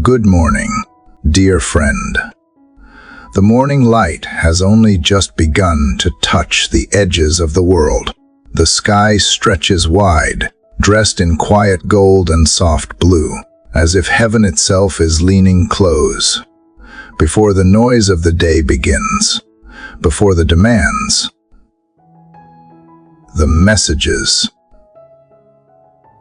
Good morning, dear friend. The morning light has only just begun to touch the edges of the world. The sky stretches wide, dressed in quiet gold and soft blue, as if heaven itself is leaning close. Before the noise of the day begins, before the demands, the messages,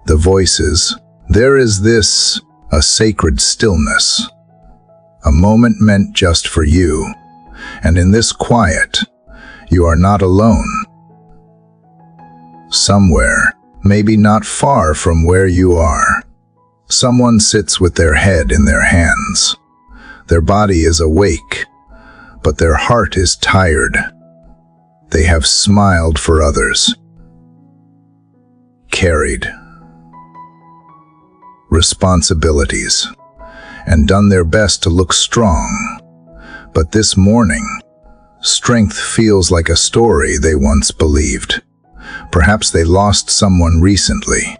the voices, there is this, a sacred stillness, a moment meant just for you. And in this quiet, you are not alone. Somewhere, maybe not far from where you are, someone sits with their head in their hands. Their body is awake, but their heart is tired. They have smiled for others, carried responsibilities, and done their best to look strong. But this morning, strength feels like a story they once believed. Perhaps they lost someone recently.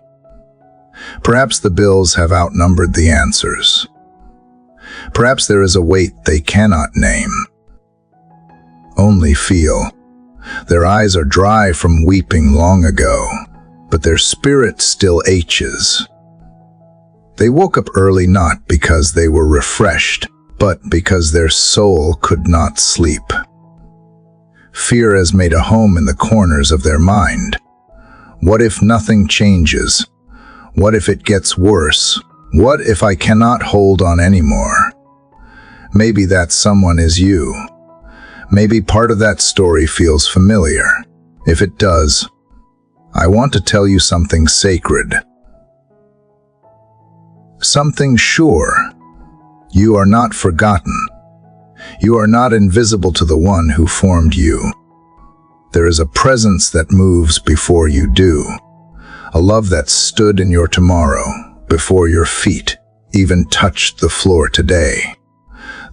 Perhaps the bills have outnumbered the answers. Perhaps there is a weight they cannot name. Only feel. Their eyes are dry from weeping long ago, but their spirit still aches. They woke up early not because they were refreshed, but because their soul could not sleep. Fear has made a home in the corners of their mind. What if nothing changes? What if it gets worse? What if I cannot hold on anymore? Maybe that someone is you. Maybe part of that story feels familiar. If it does, I want to tell you something sacred. Something sure. You are not forgotten. You are not invisible to the one who formed you. There is a presence that moves before you do. A love that stood in your tomorrow, before your feet even touched the floor today.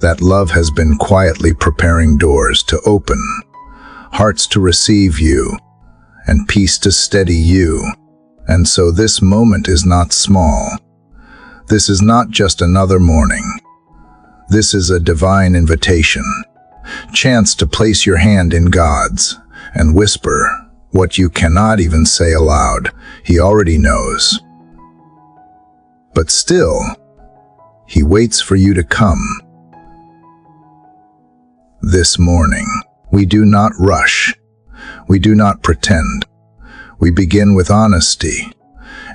That love has been quietly preparing doors to open, hearts to receive you, and peace to steady you. And so this moment is not small. This is not just another morning. This is a divine invitation, chance to place your hand in God's and whisper what you cannot even say aloud. He already knows. But still, He waits for you to come. This morning, we do not rush. We do not pretend. We begin with honesty,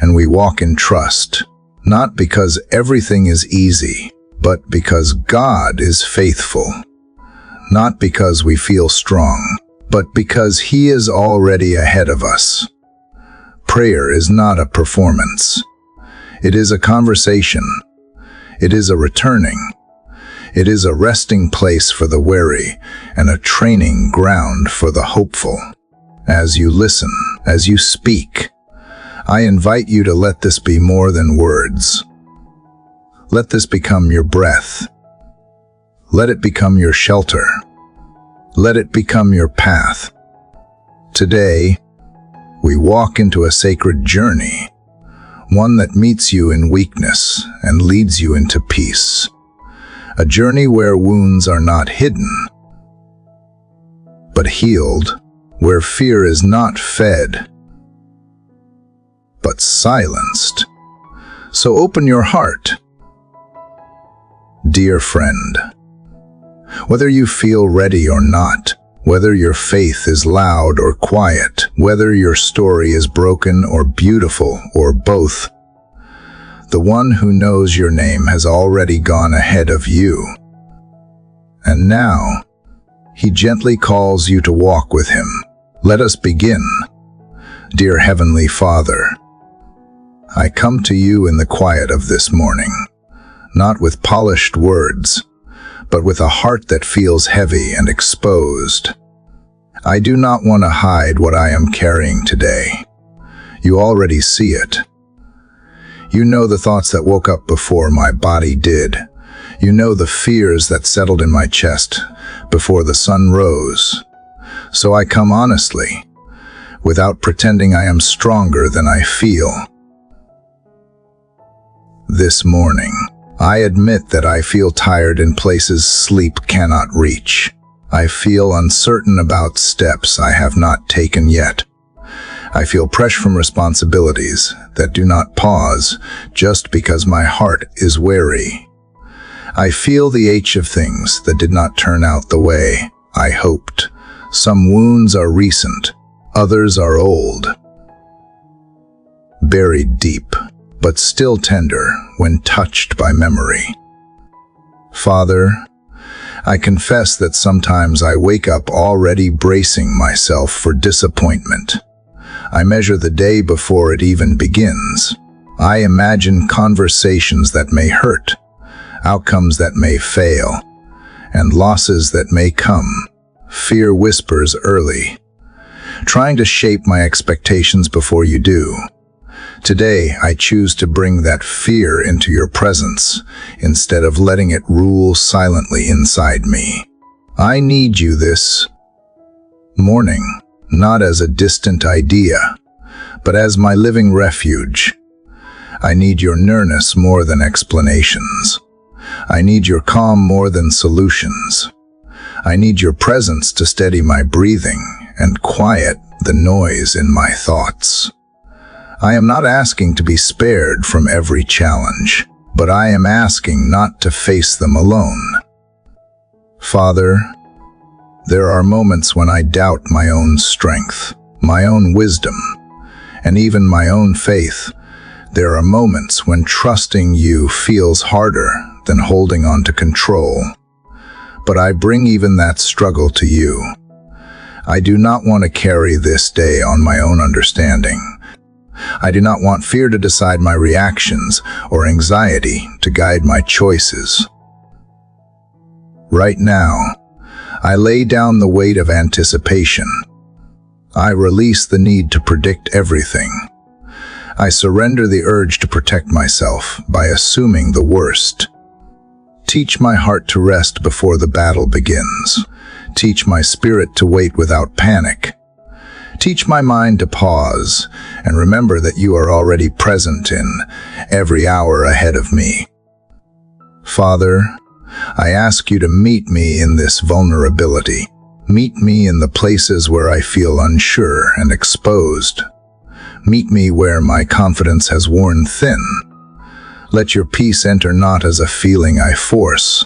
and we walk in trust. Not because everything is easy, but because God is faithful. Not because we feel strong, but because He is already ahead of us. Prayer is not a performance. It is a conversation. It is a returning. It is a resting place for the weary and a training ground for the hopeful. As you listen, as you speak, I invite you to let this be more than words. Let this become your breath. Let it become your shelter. Let it become your path. Today, we walk into a sacred journey, one that meets you in weakness and leads you into peace. A journey where wounds are not hidden, but healed, where fear is not fed, but silenced. So open your heart. Dear friend, whether you feel ready or not, whether your faith is loud or quiet, whether your story is broken or beautiful or both, the one who knows your name has already gone ahead of you. And now, He gently calls you to walk with Him. Let us begin. Dear Heavenly Father, I come to you in the quiet of this morning, not with polished words, but with a heart that feels heavy and exposed. I do not want to hide what I am carrying today. You already see it. You know the thoughts that woke up before my body did. You know the fears that settled in my chest before the sun rose. So I come honestly, without pretending I am stronger than I feel. This morning, I admit that I feel tired in places sleep cannot reach. I feel uncertain about steps I have not taken yet. I feel pressure from responsibilities that do not pause just because my heart is weary. I feel the ache of things that did not turn out the way I hoped. Some wounds are recent, others are old, buried deep, but still tender when touched by memory. Father, I confess that sometimes I wake up already bracing myself for disappointment. I measure the day before it even begins. I imagine conversations that may hurt, outcomes that may fail, and losses that may come. Fear whispers early, trying to shape my expectations before you do. Today, I choose to bring that fear into your presence instead of letting it rule silently inside me. I need you this morning, not as a distant idea, but as my living refuge. I need your nearness more than explanations. I need your calm more than solutions. I need your presence to steady my breathing and quiet the noise in my thoughts. I am not asking to be spared from every challenge, but I am asking not to face them alone. Father, there are moments when I doubt my own strength, my own wisdom, and even my own faith. There are moments when trusting you feels harder than holding on to control. But I bring even that struggle to you. I do not want to carry this day on my own understanding. I do not want fear to decide my reactions or anxiety to guide my choices. Right now, I lay down the weight of anticipation. I release the need to predict everything. I surrender the urge to protect myself by assuming the worst. Teach my heart to rest before the battle begins. Teach my spirit to wait without panic. Teach my mind to pause and remember that you are already present in every hour ahead of me. Father, I ask you to meet me in this vulnerability. Meet me in the places where I feel unsure and exposed. Meet me where my confidence has worn thin. Let your peace enter not as a feeling I force,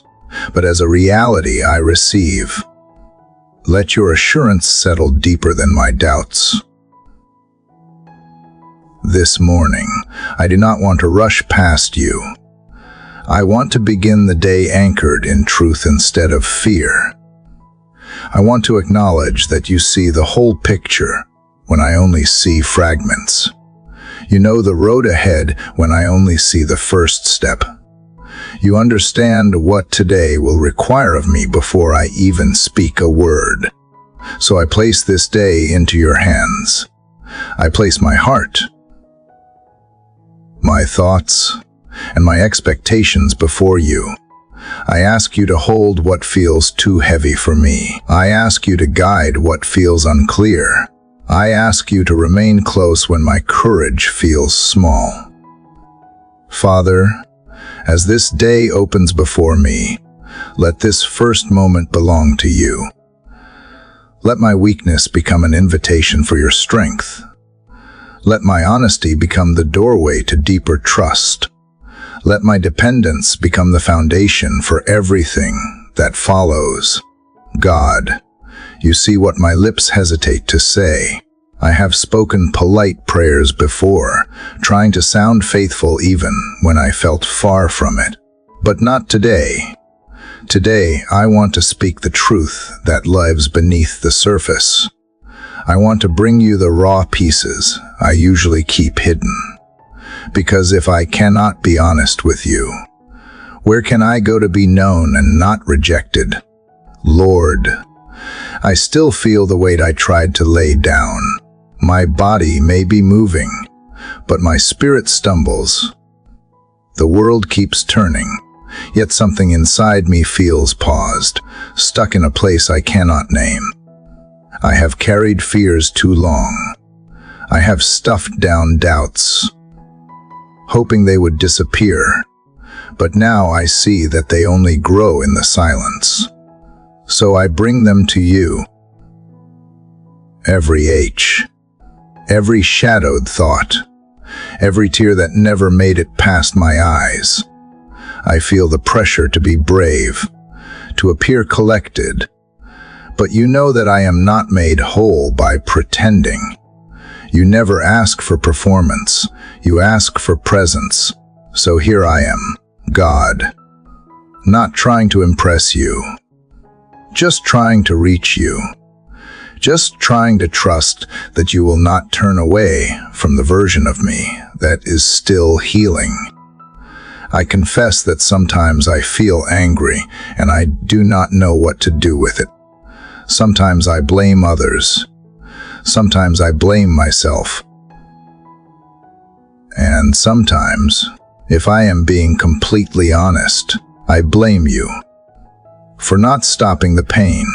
but as a reality I receive. Let your assurance settle deeper than my doubts. This morning, I do not want to rush past you. I want to begin the day anchored in truth instead of fear. I want to acknowledge that you see the whole picture when I only see fragments. You know the road ahead when I only see the first step. You understand what today will require of me before I even speak a word. So I place this day into your hands. I place my heart, my thoughts, and my expectations before you. I ask you to hold what feels too heavy for me. I ask you to guide what feels unclear. I ask you to remain close when my courage feels small. Father, as this day opens before me, let this first moment belong to you. Let my weakness become an invitation for your strength. Let my honesty become the doorway to deeper trust. Let my dependence become the foundation for everything that follows. God, you see what my lips hesitate to say. I have spoken polite prayers before, trying to sound faithful even when I felt far from it. But not today. Today, I want to speak the truth that lives beneath the surface. I want to bring you the raw pieces I usually keep hidden. Because if I cannot be honest with you, where can I go to be known and not rejected? Lord, I still feel the weight I tried to lay down. My body may be moving, but my spirit stumbles. The world keeps turning, yet something inside me feels paused, stuck in a place I cannot name. I have carried fears too long. I have stuffed down doubts, hoping they would disappear. but now I see that they only grow in the silence. So I bring them to you. Every H, every shadowed thought, every tear that never made it past my eyes. I feel the pressure to be brave, to appear collected, but you know that I am not made whole by pretending. You never ask for performance, you ask for presence. So here I am, God, not trying to impress you, just trying to reach you, just trying to trust that you will not turn away from the version of me that is still healing. I confess that sometimes I feel angry and I do not know what to do with it. Sometimes I blame others. Sometimes I blame myself. And sometimes, if I am being completely honest, I blame you for not stopping the pain,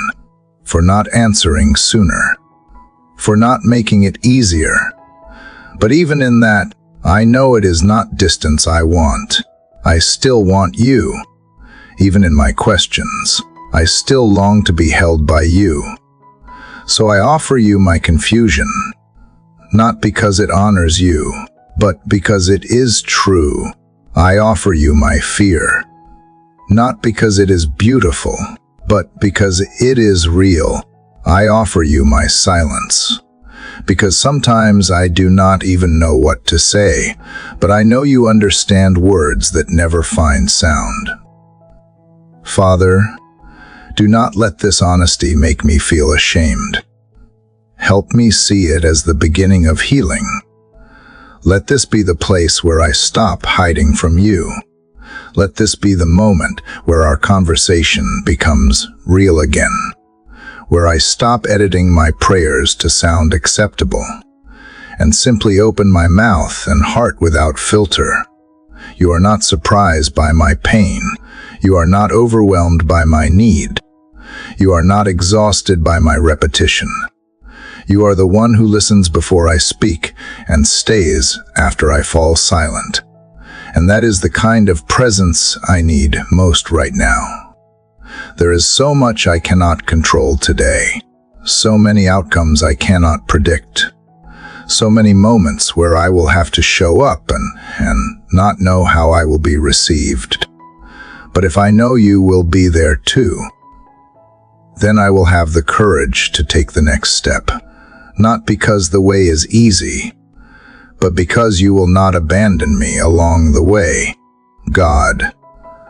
for not answering sooner, for not making it easier. But even in that, I know it is not distance I want. I still want you. Even in my questions, I still long to be held by you. So I offer you my confusion, not because it honors you, but because it is true. I offer you my fear, not because it is beautiful, but because it is real. I offer you my silence, because sometimes I do not even know what to say, but I know you understand words that never find sound. Father, do not let this honesty make me feel ashamed. Help me see it as the beginning of healing. Let this be the place where I stop hiding from you. Let this be the moment where our conversation becomes real again, where I stop editing my prayers to sound acceptable, and simply open my mouth and heart without filter. You are not surprised by my pain. You are not overwhelmed by my need. You are not exhausted by my repetition. You are the one who listens before I speak and stays after I fall silent. And that is the kind of presence I need most right now. There is so much I cannot control today, so many outcomes I cannot predict, so many moments where I will have to show up and not know how I will be received. But if I know you will be there too, then I will have the courage to take the next step, not because the way is easy, but because you will not abandon me along the way. God,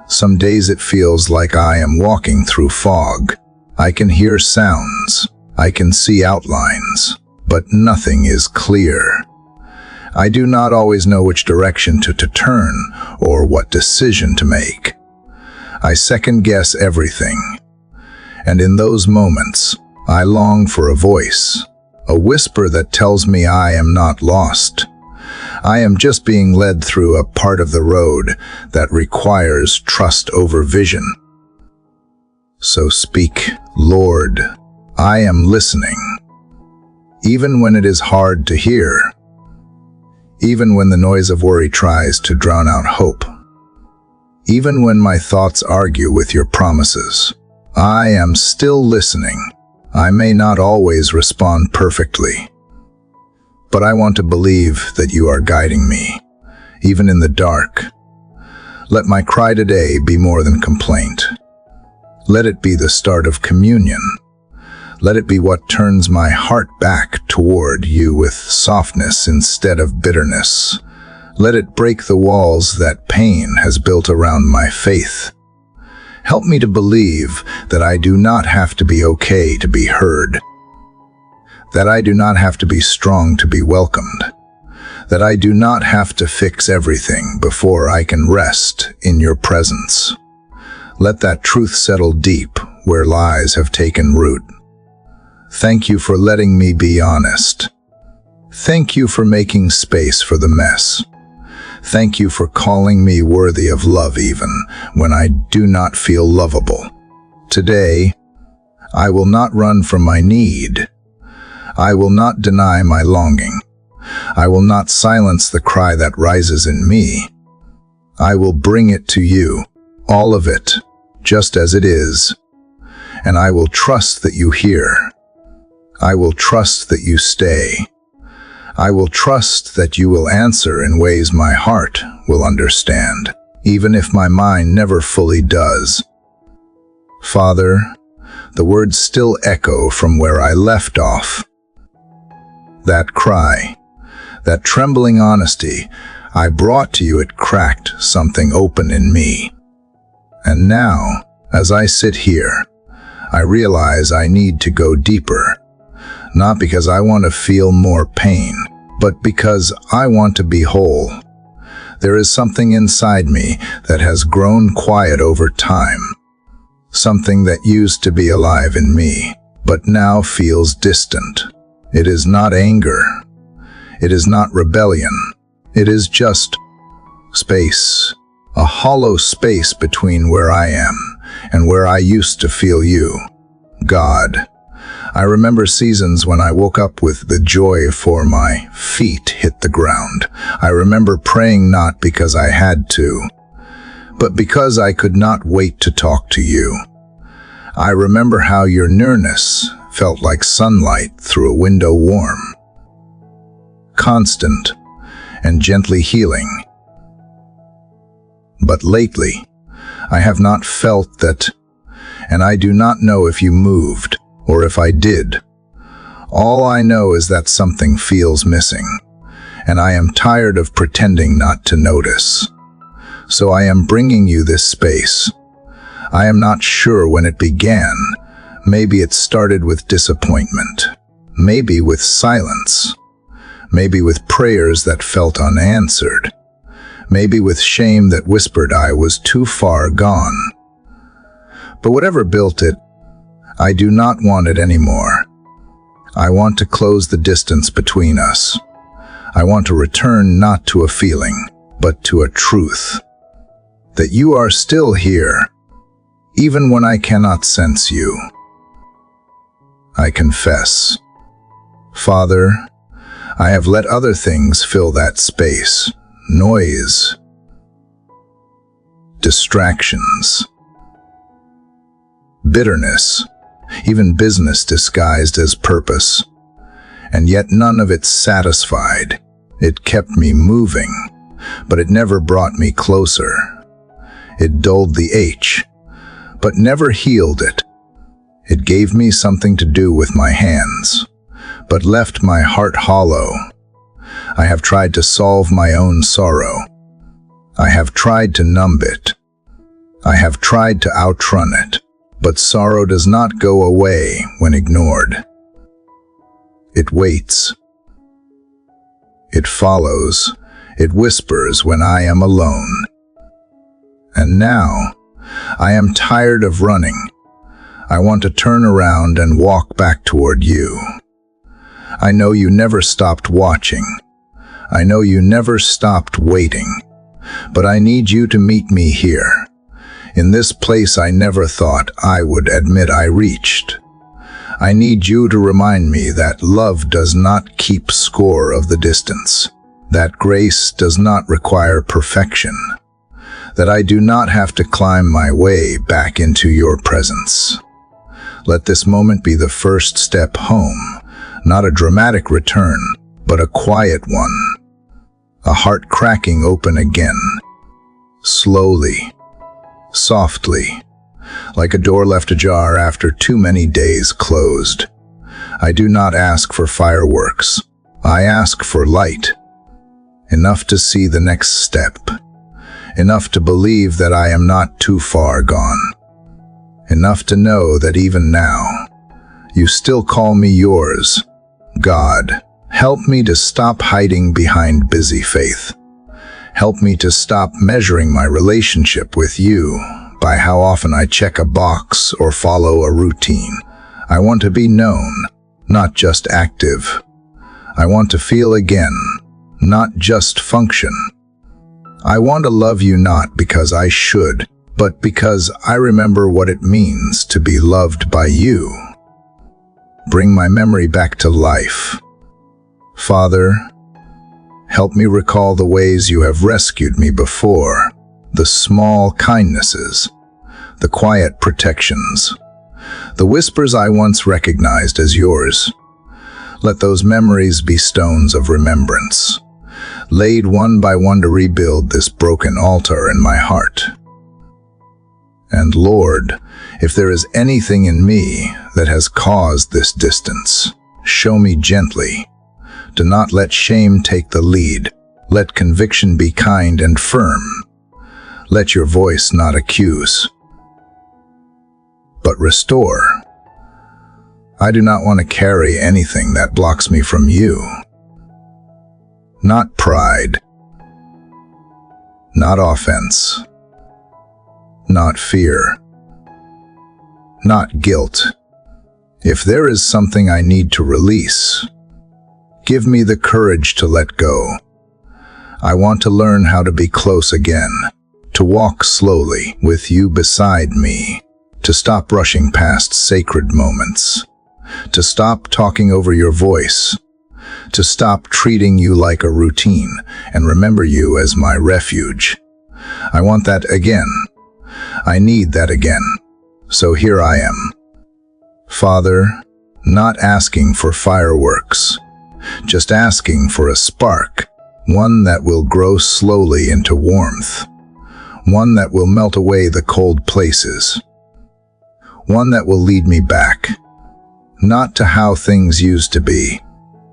some days it feels like I am walking through fog. I can hear sounds, I can see outlines, but nothing is clear. I do not always know which direction to turn or what decision to make. I second-guess everything. And in those moments, I long for a voice, a whisper that tells me I am not lost. I am just being led through a part of the road that requires trust over vision. So speak, Lord. I am listening. Even when it is hard to hear. Even when the noise of worry tries to drown out hope. Even when my thoughts argue with your promises, I am still listening. I may not always respond perfectly, but I want to believe that you are guiding me, even in the dark. Let my cry today be more than complaint. Let it be the start of communion. Let it be what turns my heart back toward you with softness instead of bitterness. Let it break the walls that pain has built around my faith. Help me to believe that I do not have to be okay to be heard, that I do not have to be strong to be welcomed, that I do not have to fix everything before I can rest in your presence. Let that truth settle deep where lies have taken root. Thank you for letting me be honest. Thank you for making space for the mess. Thank you for calling me worthy of love even when I do not feel lovable. Today, I will not run from my need. I will not deny my longing. I will not silence the cry that rises in me. I will bring it to you, all of it, just as it is. And I will trust that you hear. I will trust that you stay. I will trust that you will answer in ways my heart will understand, even if my mind never fully does. Father, the words still echo from where I left off. That cry, that trembling honesty I brought to you, it cracked something open in me. And now, as I sit here, I realize I need to go deeper, not because I want to feel more pain, but because I want to be whole. There is something inside me that has grown quiet over time, something that used to be alive in me, but now feels distant. It is not anger. It is not rebellion. It is just space, a hollow space between where I am and where I used to feel you, God. I remember seasons when I woke up with the joy before my feet hit the ground. I remember praying not because I had to, but because I could not wait to talk to you. I remember how your nearness felt like sunlight through a window, warm, constant, and gently healing. But lately, I have not felt that, and I do not know if you moved, or if I did. All I know is that something feels missing, and I am tired of pretending not to notice. So I am bringing you this space. I am not sure when it began. Maybe it started with disappointment, maybe with silence, maybe with prayers that felt unanswered, maybe with shame that whispered I was too far gone. But whatever built it, I do not want it anymore. I want to close the distance between us. I want to return not to a feeling, but to a truth. That you are still here, even when I cannot sense you. I confess. Father, I have let other things fill that space. Noise, distractions, bitterness, even business disguised as purpose. And yet none of it satisfied. It kept me moving, but it never brought me closer. It dulled the ache, but never healed it. It gave me something to do with my hands, but left my heart hollow. I have tried to solve my own sorrow. I have tried to numb it. I have tried to outrun it, but sorrow does not go away when ignored. It waits. It follows. It whispers when I am alone. And now, I am tired of running. I want to turn around and walk back toward you. I know you never stopped watching. I know you never stopped waiting. But I need you to meet me here, in this place I never thought I would admit I reached. I need you to remind me that love does not keep score of the distance, that grace does not require perfection, that I do not have to climb my way back into your presence. Let this moment be the first step home, not a dramatic return, but a quiet one. A heart cracking open again, slowly, softly, like a door left ajar after too many days closed. I do not ask for fireworks. I ask for light. Enough to see the next step. Enough to believe that I am not too far gone. Enough to know that even now, you still call me yours. God, help me to stop hiding behind busy faith. Help me to stop measuring my relationship with you by how often I check a box or follow a routine. I want to be known, not just active. I want to feel again, not just function. I want to love you not because I should, but because I remember what it means to be loved by you. Bring my memory back to life. Father, help me recall the ways you have rescued me before, the small kindnesses, the quiet protections, the whispers I once recognized as yours. Let those memories be stones of remembrance, laid one by one to rebuild this broken altar in my heart. And Lord, if there is anything in me that has caused this distance, show me gently. Do not let shame take the lead. Let conviction be kind and firm. Let your voice not accuse, but restore. I do not want to carry anything that blocks me from you. Not pride, not offense, not fear, not guilt. If there is something I need to release, give me the courage to let go. I want to learn how to be close again, to walk slowly with you beside me, to stop rushing past sacred moments, to stop talking over your voice, to stop treating you like a routine and remember you as my refuge. I want that again. I need that again. So here I am. Father, not asking for fireworks, just asking for a spark, one that will grow slowly into warmth, one that will melt away the cold places, one that will lead me back, not to how things used to be,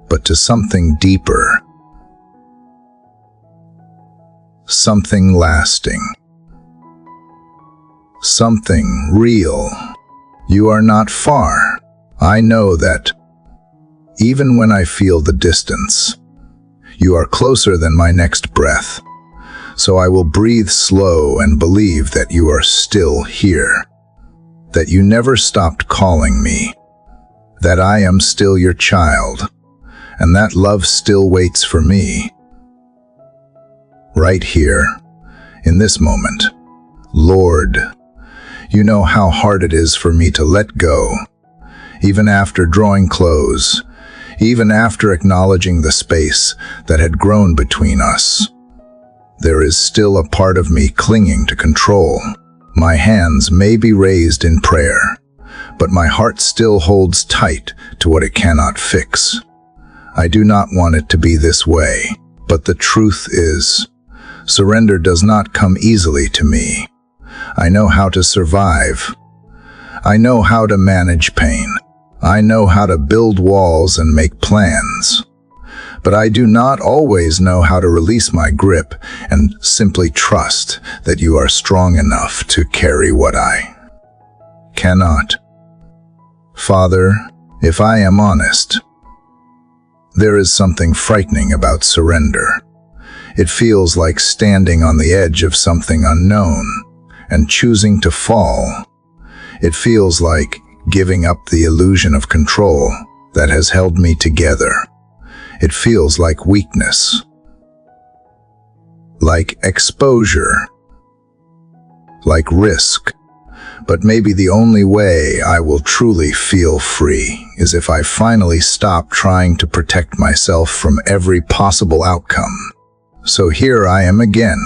but to something deeper, something lasting, something real. You are not far. I know that. Even when I feel the distance, you are closer than my next breath. So I will breathe slow and believe that you are still here, that you never stopped calling me, that I am still your child, and that love still waits for me. Right here, in this moment. Lord, you know how hard it is for me to let go, even after drawing close, even after acknowledging the space that had grown between us. There is still a part of me clinging to control. My hands may be raised in prayer, but my heart still holds tight to what it cannot fix. I do not want it to be this way, but the truth is, surrender does not come easily to me. I know how to survive. I know how to manage pain. I know how to build walls and make plans. But I do not always know how to release my grip and simply trust that you are strong enough to carry what I cannot. Father, if I am honest, there is something frightening about surrender. It feels like standing on the edge of something unknown and choosing to fall. It feels like giving up the illusion of control that has held me together. It feels like weakness, like exposure, like risk. But maybe the only way I will truly feel free is if I finally stop trying to protect myself from every possible outcome. So here I am again,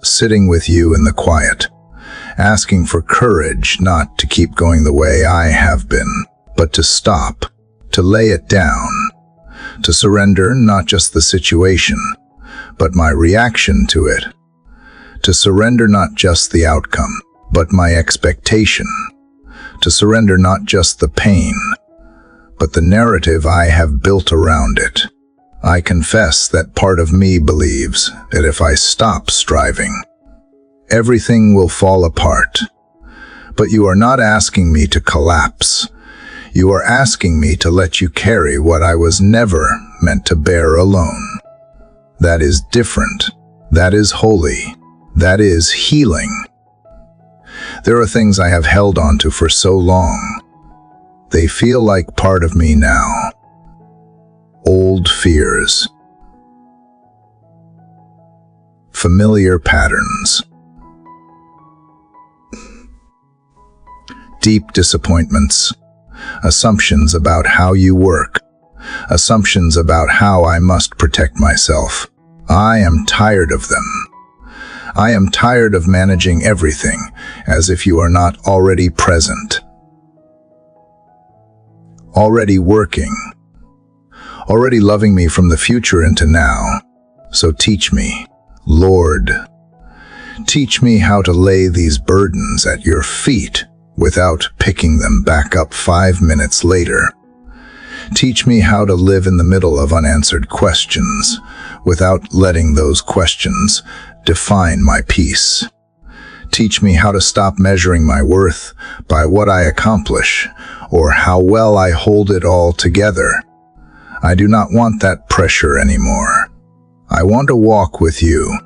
sitting with you in the quiet, asking for courage not to keep going the way I have been, but to stop, to lay it down, to surrender not just the situation, but my reaction to it, to surrender not just the outcome, but my expectation, to surrender not just the pain, but the narrative I have built around it. I confess that part of me believes that if I stop striving, everything will fall apart. But you are not asking me to collapse. You are asking me to let you carry what I was never meant to bear alone. That is different. That is holy. That is healing. There are things I have held onto for so long. They feel like part of me now. Old fears. Familiar patterns. Deep disappointments. Assumptions about how you work. Assumptions about how I must protect myself. I am tired of them. I am tired of managing everything as if you are not already present, already working, already loving me from the future into now. So teach me, Lord. Teach me how to lay these burdens at your feet without picking them back up 5 minutes later. Teach me how to live in the middle of unanswered questions without letting those questions define my peace. Teach me how to stop measuring my worth by what I accomplish or how well I hold it all together. I do not want that pressure anymore. I want to walk with you,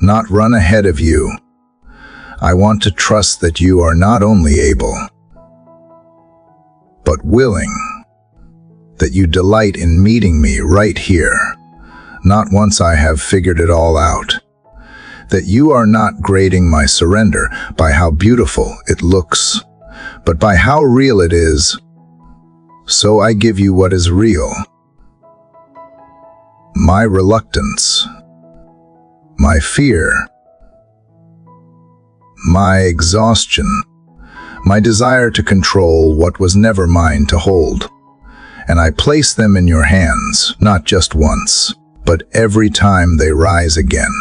not run ahead of you. I want to trust that you are not only able, but willing, that you delight in meeting me right here, not once I have figured it all out, that you are not grading my surrender by how beautiful it looks, but by how real it is. So I give you what is real. My reluctance, my fear, my exhaustion, my desire to control what was never mine to hold. And I place them in your hands, not just once, but every time they rise again.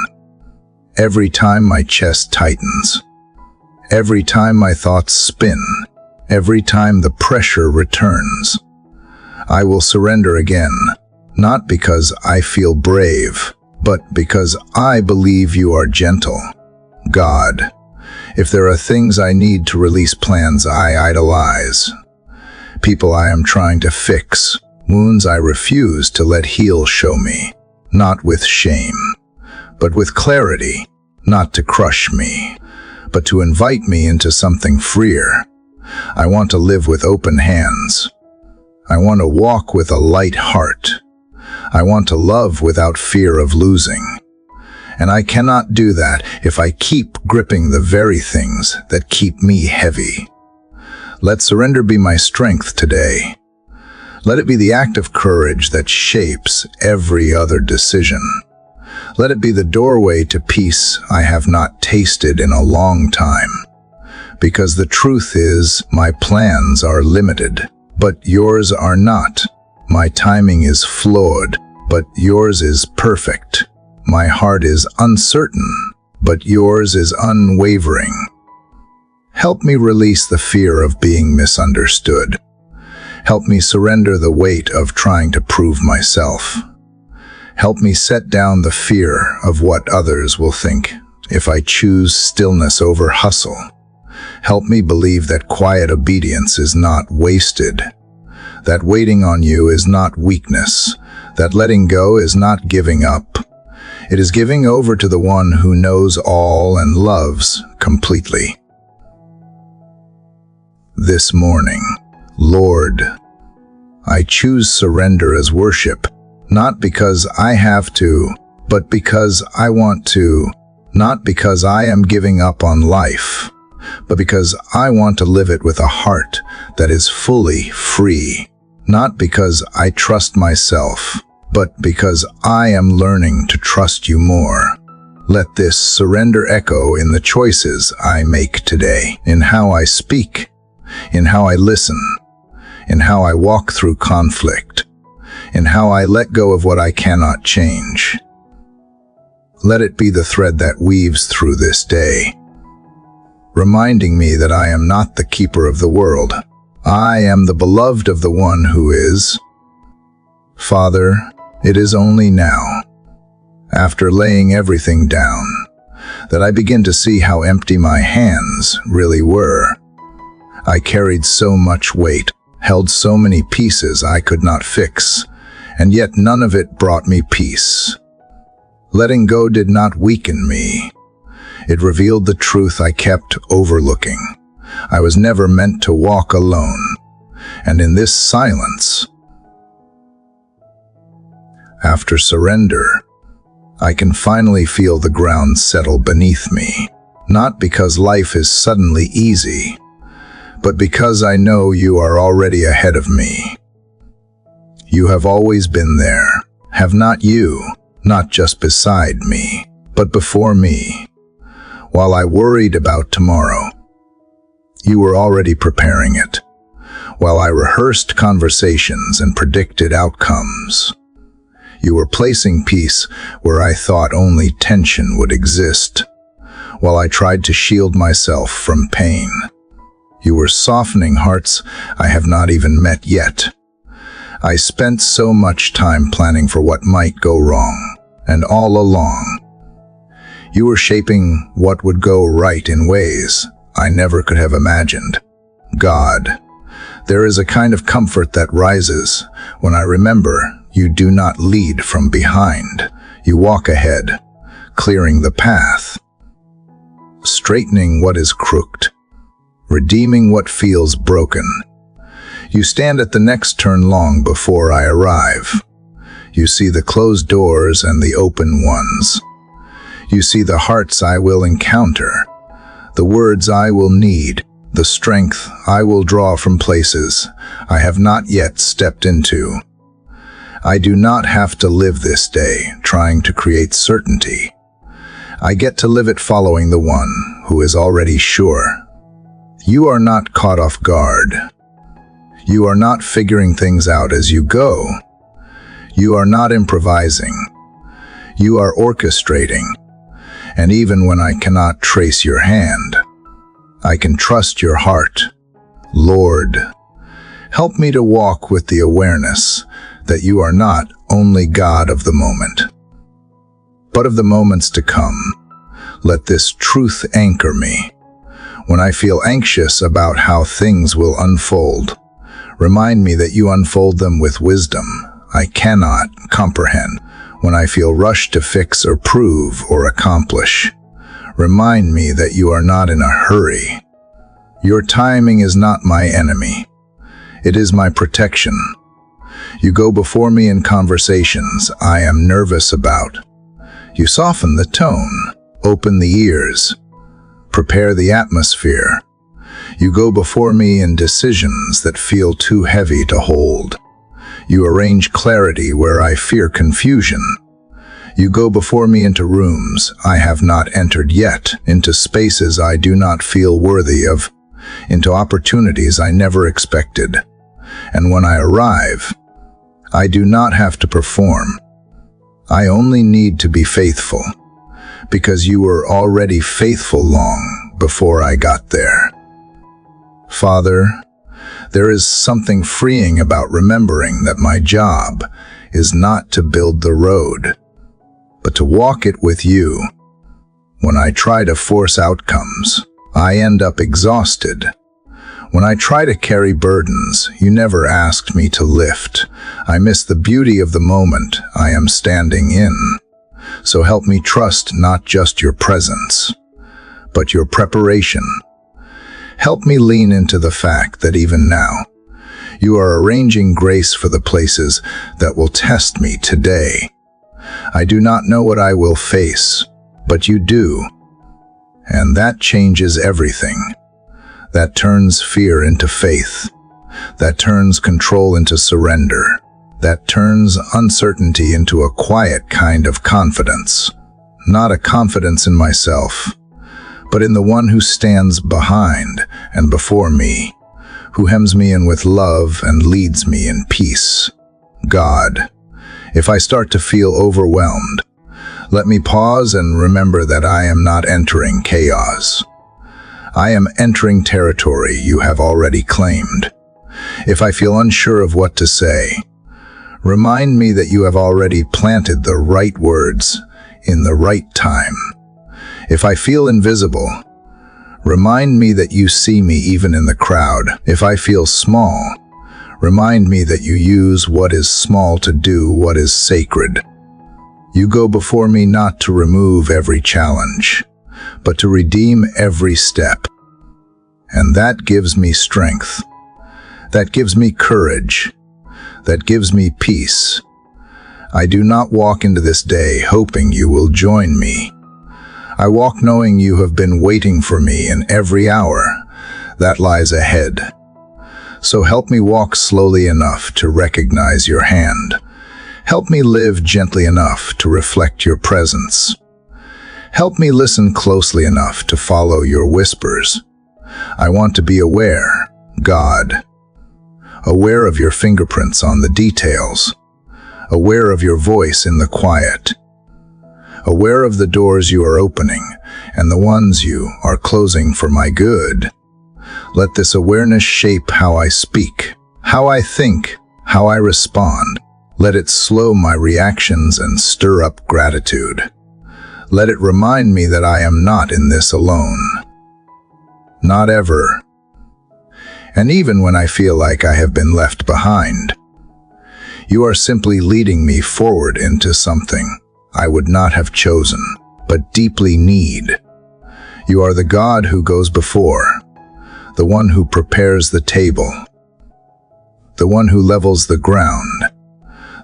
Every time my chest tightens. Every time my thoughts spin. Every time the pressure returns. I will surrender again. Not because I feel brave, but because I believe you are gentle. God, if there are things I need to release, plans I idolize, people I am trying to fix, wounds I refuse to let heal, show me, not with shame, but with clarity, not to crush me, but to invite me into something freer. I want to live with open hands. I want to walk with a light heart. I want to love without fear of losing. And I cannot do that if I keep gripping the very things that keep me heavy. Let surrender be my strength today. Let it be the act of courage that shapes every other decision. Let it be the doorway to peace I have not tasted in a long time. Because the truth is, my plans are limited, but yours are not. My timing is flawed, but yours is perfect. My heart is uncertain, but yours is unwavering. Help me release the fear of being misunderstood. Help me surrender the weight of trying to prove myself. Help me set down the fear of what others will think if I choose stillness over hustle. Help me believe that quiet obedience is not wasted, that waiting on you is not weakness, that letting go is not giving up. It is giving over to the one who knows all and loves completely. This morning, Lord, I choose surrender as worship, not because I have to, but because I want to, not because I am giving up on life, but because I want to live it with a heart that is fully free, not because I trust myself, but because I am learning to trust you more. Let this surrender echo in the choices I make today, in how I speak, in how I listen, in how I walk through conflict, in how I let go of what I cannot change. Let it be the thread that weaves through this day, reminding me that I am not the keeper of the world. I am the beloved of the one who is. Father, it is only now, after laying everything down, that I begin to see how empty my hands really were. I carried so much weight, held so many pieces I could not fix, and yet none of it brought me peace. Letting go did not weaken me. It revealed the truth I kept overlooking. I was never meant to walk alone, and in this silence, after surrender, I can finally feel the ground settle beneath me, not because life is suddenly easy, but because I know you are already ahead of me. You have always been there, have not you, not just beside me, but before me. While I worried about tomorrow, you were already preparing it. While I rehearsed conversations and predicted outcomes, you were placing peace where I thought only tension would exist. While I tried to shield myself from pain, you were softening hearts I have not even met yet. I spent so much time planning for what might go wrong, and all along, you were shaping what would go right in ways I never could have imagined. God, there is a kind of comfort that rises when I remember you do not lead from behind. You walk ahead, clearing the path, straightening what is crooked, redeeming what feels broken. You stand at the next turn long before I arrive. You see the closed doors and the open ones. You see the hearts I will encounter, the words I will need, the strength I will draw from places I have not yet stepped into. I do not have to live this day trying to create certainty. I get to live it following the one who is already sure. You are not caught off guard. You are not figuring things out as you go. You are not improvising. You are orchestrating. And even when I cannot trace your hand, I can trust your heart. Lord, help me to walk with the awareness that you are not only God of the moment, but of the moments to come. Let this truth anchor me. When I feel anxious about how things will unfold, remind me that you unfold them with wisdom I cannot comprehend. When I feel rushed to fix or prove or accomplish, remind me that you are not in a hurry. Your timing is not my enemy. It is my protection. You go before me in conversations I am nervous about. You soften the tone, open the ears, prepare the atmosphere. You go before me in decisions that feel too heavy to hold. You arrange clarity where I fear confusion. You go before me into rooms I have not entered yet, into spaces I do not feel worthy of, into opportunities I never expected. And when I arrive, I do not have to perform. I only need to be faithful, because you were already faithful long before I got there. Father, there is something freeing about remembering that my job is not to build the road, but to walk it with you. When I try to force outcomes, I end up exhausted. When I try to carry burdens you never asked me to lift, I miss the beauty of the moment I am standing in. So help me trust not just your presence, but your preparation. Help me lean into the fact that even now, you are arranging grace for the places that will test me today. I do not know what I will face, but you do. And that changes everything. That turns fear into faith. That turns control into surrender. That turns uncertainty into a quiet kind of confidence. Not a confidence in myself, but in the one who stands behind and before me, who hems me in with love and leads me in peace. God, if I start to feel overwhelmed, let me pause and remember that I am not entering chaos. I am entering territory you have already claimed. If I feel unsure of what to say, remind me that you have already planted the right words in the right time. If I feel invisible, remind me that you see me even in the crowd. If I feel small, remind me that you use what is small to do what is sacred. You go before me not to remove every challenge, but to redeem every step. And that gives me strength. That gives me courage. That gives me peace. I do not walk into this day hoping you will join me. I walk knowing you have been waiting for me in every hour that lies ahead. So help me walk slowly enough to recognize your hand. Help me live gently enough to reflect your presence. Help me listen closely enough to follow your whispers. I want to be aware, God. Aware of your fingerprints on the details. Aware of your voice in the quiet. Aware of the doors you are opening and the ones you are closing for my good. Let this awareness shape how I speak, how I think, how I respond. Let it slow my reactions and stir up gratitude. Let it remind me that I am not in this alone. Not ever. And even when I feel like I have been left behind, you are simply leading me forward into something I would not have chosen, but deeply need. You are the God who goes before, the one who prepares the table, the one who levels the ground,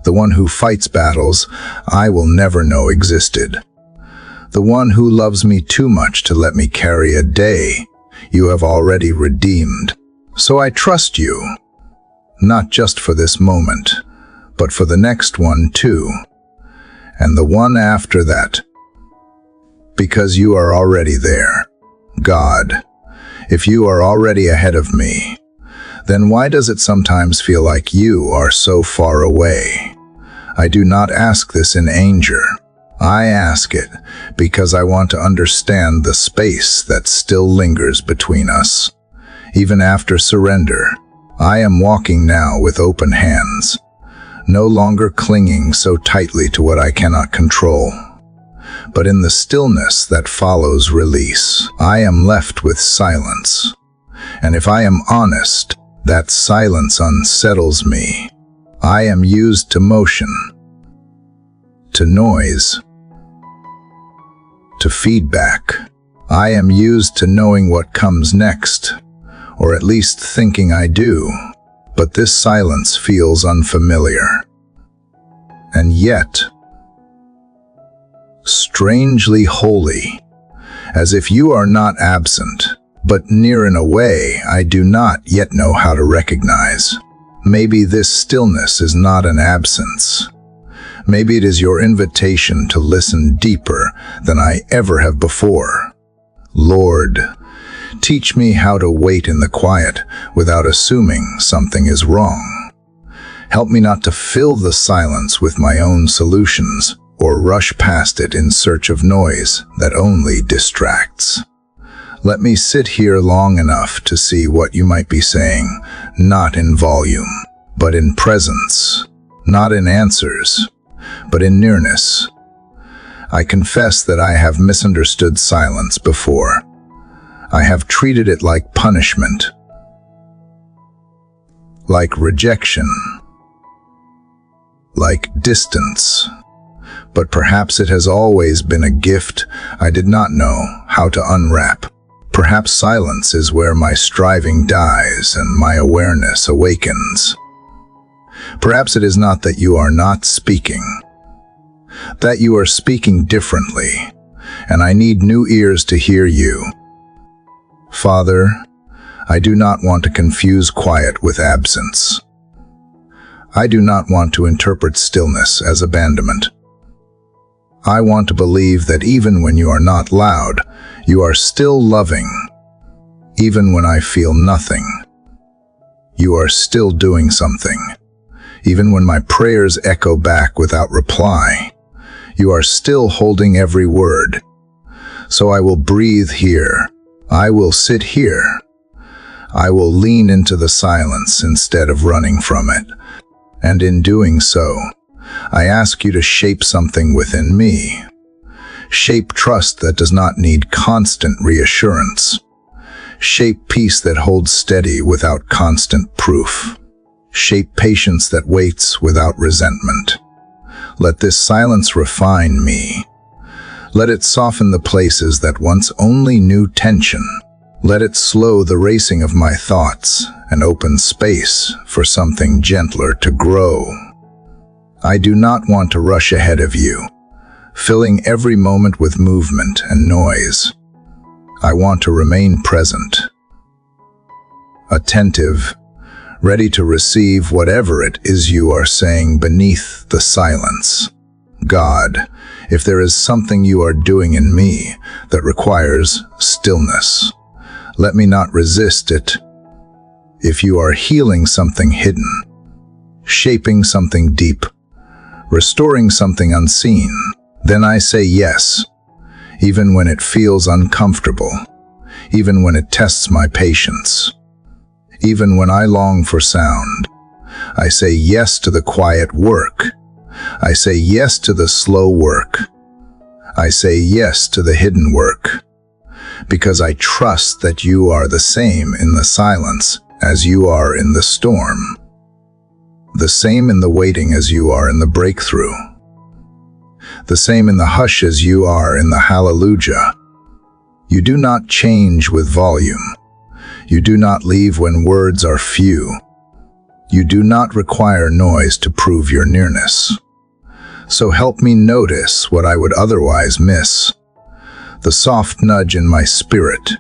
the one who fights battles I will never know existed, the one who loves me too much to let me carry a day you have already redeemed. So I trust you, not just for this moment, but for the next one too, and the one after that, because you are already there. God, if you are already ahead of me, then why does it sometimes feel like you are so far away? I do not ask this in anger. I ask it because I want to understand the space that still lingers between us. Even after surrender, I am walking now with open hands, no longer clinging so tightly to what I cannot control. But in the stillness that follows release, I am left with silence. And if I am honest, that silence unsettles me. I am used to motion, to noise, to feedback. I am used to knowing what comes next, or at least thinking I do. But this silence feels unfamiliar. And yet, strangely holy, as if you are not absent, but near in a way I do not yet know how to recognize. Maybe this stillness is not an absence. Maybe it is your invitation to listen deeper than I ever have before. Lord, teach me how to wait in the quiet without assuming something is wrong. Help me not to fill the silence with my own solutions or rush past it in search of noise that only distracts. Let me sit here long enough to see what you might be saying, not in volume, but in presence, not in answers, but in nearness. I confess that I have misunderstood silence before. I have treated it like punishment, like rejection, like distance. But perhaps it has always been a gift I did not know how to unwrap. Perhaps silence is where my striving dies and my awareness awakens. Perhaps it is not that you are not speaking, that you are speaking differently, and I need new ears to hear you. Father, I do not want to confuse quiet with absence. I do not want to interpret stillness as abandonment. I want to believe that even when you are not loud, you are still loving. Even when I feel nothing, you are still doing something. Even when my prayers echo back without reply, you are still holding every word. So I will breathe here. I will sit here. I will lean into the silence instead of running from it. And in doing so, I ask you to shape something within me. Shape trust that does not need constant reassurance. Shape peace that holds steady without constant proof. Shape patience that waits without resentment. Let this silence refine me. Let it soften the places that once only knew tension. Let it slow the racing of my thoughts and open space for something gentler to grow. I do not want to rush ahead of you, filling every moment with movement and noise. I want to remain present, attentive, ready to receive whatever it is you are saying beneath the silence. God, If there is something you are doing in me that requires stillness, let me not resist it. If you are healing something hidden, shaping something deep, restoring something unseen, then I say yes, even when it feels uncomfortable, even when it tests my patience, even when I long for sound. I say yes to the quiet work. I say yes to the slow work. I say yes to the hidden work, because I trust that you are the same in the silence as you are in the storm, the same in the waiting as you are in the breakthrough, the same in the hush as you are in the hallelujah. You do not change with volume. You do not leave when words are few. You do not require noise to prove your nearness. So help me notice what I would otherwise miss. The soft nudge in my spirit,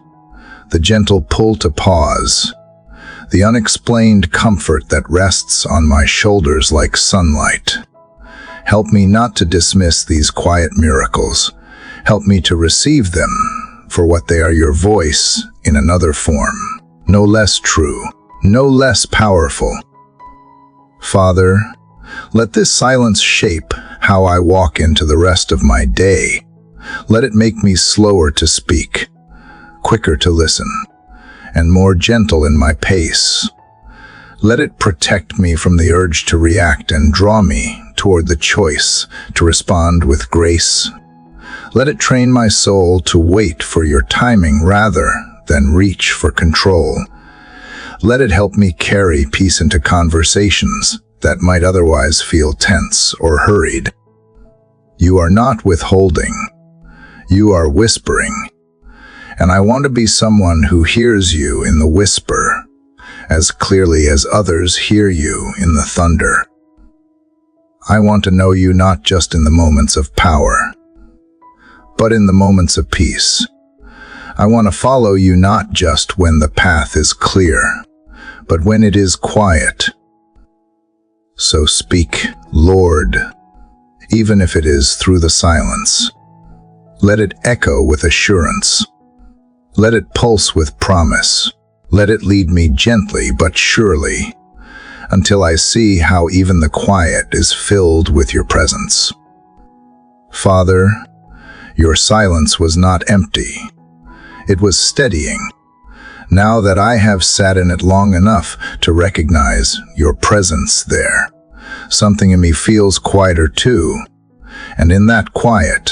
the gentle pull to pause, the unexplained comfort that rests on my shoulders like sunlight. Help me not to dismiss these quiet miracles. Help me to receive them for what they are, your voice in another form, no less true, no less powerful. Father, let this silence shape how I walk into the rest of my day. Let it make me slower to speak, quicker to listen, and more gentle in my pace. Let it protect me from the urge to react and draw me toward the choice to respond with grace. Let it train my soul to wait for your timing rather than reach for control. Let it help me carry peace into conversations that might otherwise feel tense or hurried. You are not withholding. You are whispering. And I want to be someone who hears you in the whisper as clearly as others hear you in the thunder. I want to know you not just in the moments of power, but in the moments of peace. I want to follow you not just when the path is clear, but when it is quiet. So speak, Lord, even if it is through the silence. Let it echo with assurance. Let it pulse with promise. Let it lead me gently but surely, until I see how even the quiet is filled with your presence. Father, your silence was not empty. It was steadying. Now that I have sat in it long enough to recognize your presence there, something in me feels quieter too. And in that quiet,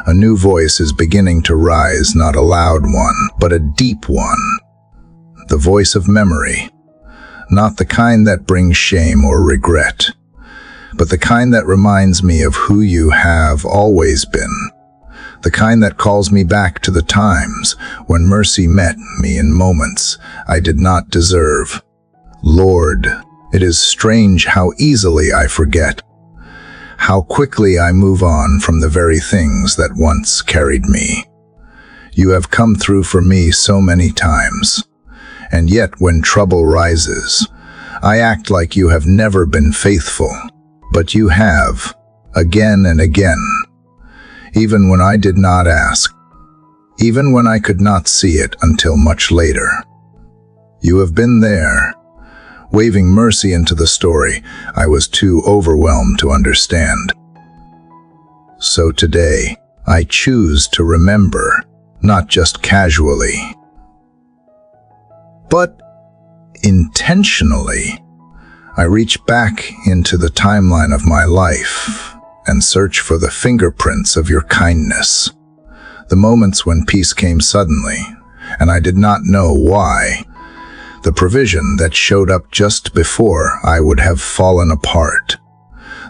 a new voice is beginning to rise, not a loud one, but a deep one. The voice of memory, not the kind that brings shame or regret, but the kind that reminds me of who you have always been. The kind that calls me back to the times when mercy met me in moments I did not deserve. Lord, it is strange how easily I forget, how quickly I move on from the very things that once carried me. You have come through for me so many times, and yet when trouble rises, I act like you have never been faithful, but you have, again and again. Even when I did not ask, even when I could not see it until much later. You have been there, waving mercy into the story I was too overwhelmed to understand. So today, I choose to remember, not just casually, but intentionally. I reach back into the timeline of my life and search for the fingerprints of your kindness, the moments when peace came suddenly, and I did not know why, the provision that showed up just before I would have fallen apart,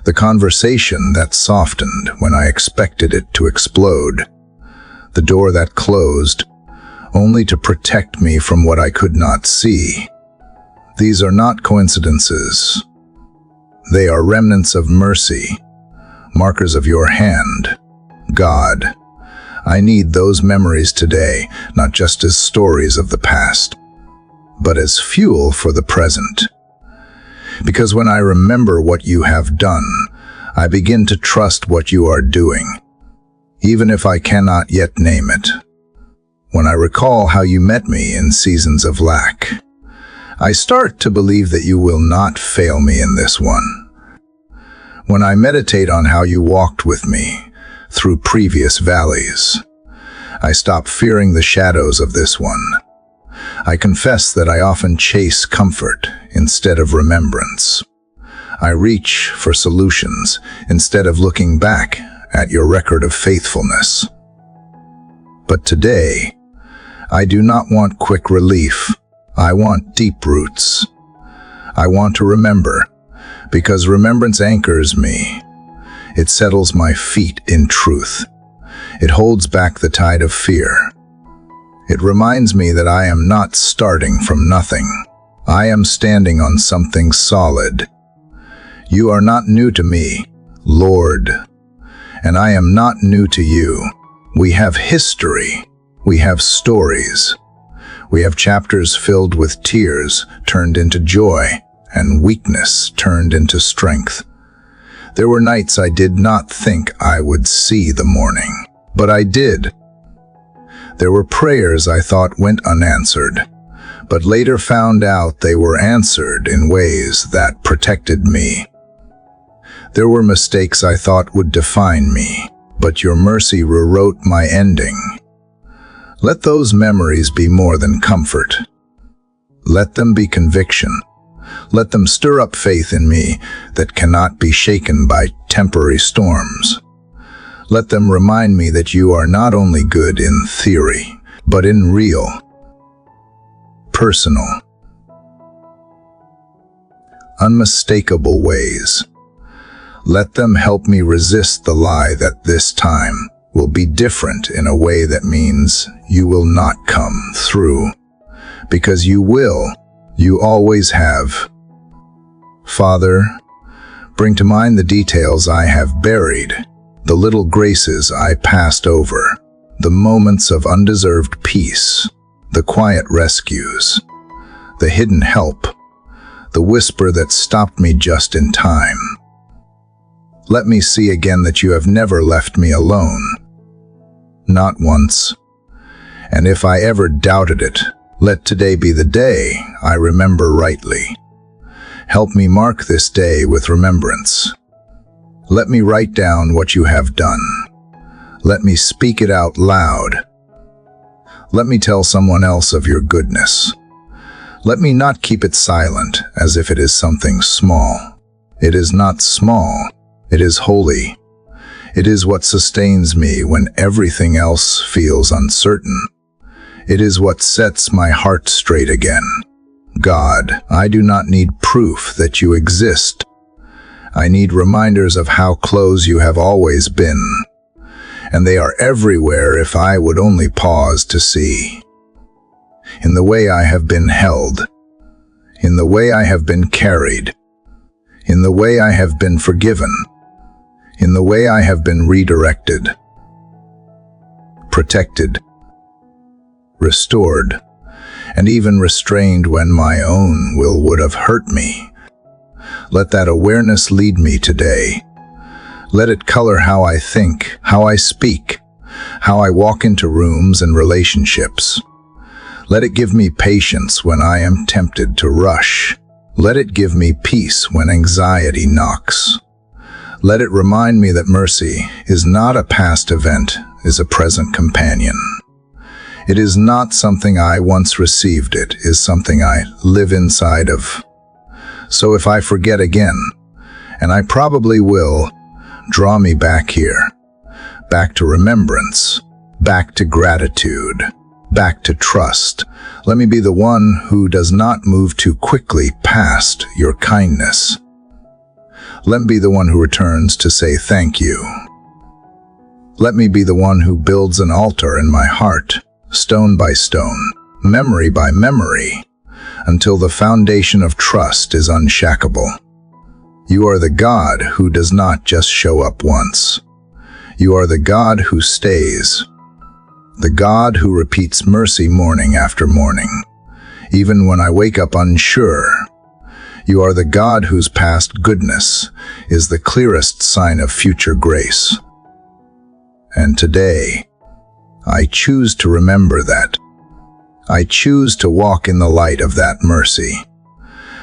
the conversation that softened when I expected it to explode, the door that closed only to protect me from what I could not see. These are not coincidences. They are remnants of mercy, markers of your hand. God, I need those memories today, not just as stories of the past, but as fuel for the present. Because when I remember what you have done, I begin to trust what you are doing, even if I cannot yet name it. When I recall how you met me in seasons of lack, I start to believe that you will not fail me in this one. When I meditate on how you walked with me through previous valleys, I stop fearing the shadows of this one. I confess that I often chase comfort instead of remembrance. I reach for solutions instead of looking back at your record of faithfulness. But today, I do not want quick relief. I want deep roots. I want to remember, because remembrance anchors me. It settles my feet in truth. It holds back the tide of fear. It reminds me that I am not starting from nothing. I am standing on something solid. You are not new to me, Lord, and I am not new to you. We have history. We have stories. We have chapters filled with tears turned into joy and weakness turned into strength. There were nights I did not think I would see the morning, but I did. There were prayers I thought went unanswered, but later found out they were answered in ways that protected me. There were mistakes I thought would define me, but your mercy rewrote my ending. Let those memories be more than comfort. Let them be conviction. Let them stir up faith in me that cannot be shaken by temporary storms. Let them remind me that you are not only good in theory, but in real, personal, unmistakable ways. Let them help me resist the lie that this time will be different in a way that means you will not come through. Because you will. You always have. Father, bring to mind the details I have buried, the little graces I passed over, the moments of undeserved peace, the quiet rescues, the hidden help, the whisper that stopped me just in time. Let me see again that you have never left me alone. Not once. And if I ever doubted it, let today be the day I remember rightly. Help me mark this day with remembrance. Let me write down what you have done. Let me speak it out loud. Let me tell someone else of your goodness. Let me not keep it silent as if it is something small. It is not small. It is holy. It is what sustains me when everything else feels uncertain. It is what sets my heart straight again. God, I do not need proof that you exist. I need reminders of how close you have always been. And they are everywhere if I would only pause to see. In the way I have been held. In the way I have been carried. In the way I have been forgiven. In the way I have been redirected, protected, restored, and even restrained when my own will would have hurt me. Let that awareness lead me today. Let it color how I think, how I speak, how I walk into rooms and relationships. Let it give me patience when I am tempted to rush. Let it give me peace when anxiety knocks. Let it remind me that mercy is not a past event, is a present companion. It is not something I once received, it is something I live inside of. So if I forget again, and I probably will, draw me back here, back to remembrance, back to gratitude, back to trust. Let me be the one who does not move too quickly past your kindness. Let me be the one who returns to say thank you. Let me be the one who builds an altar in my heart, stone by stone, memory by memory, until the foundation of trust is unshakable. You are the God who does not just show up once. You are the God who stays, the God who repeats mercy morning after morning, even when I wake up unsure. You are the God whose past goodness is the clearest sign of future grace. And today, I choose to remember that. I choose to walk in the light of that mercy.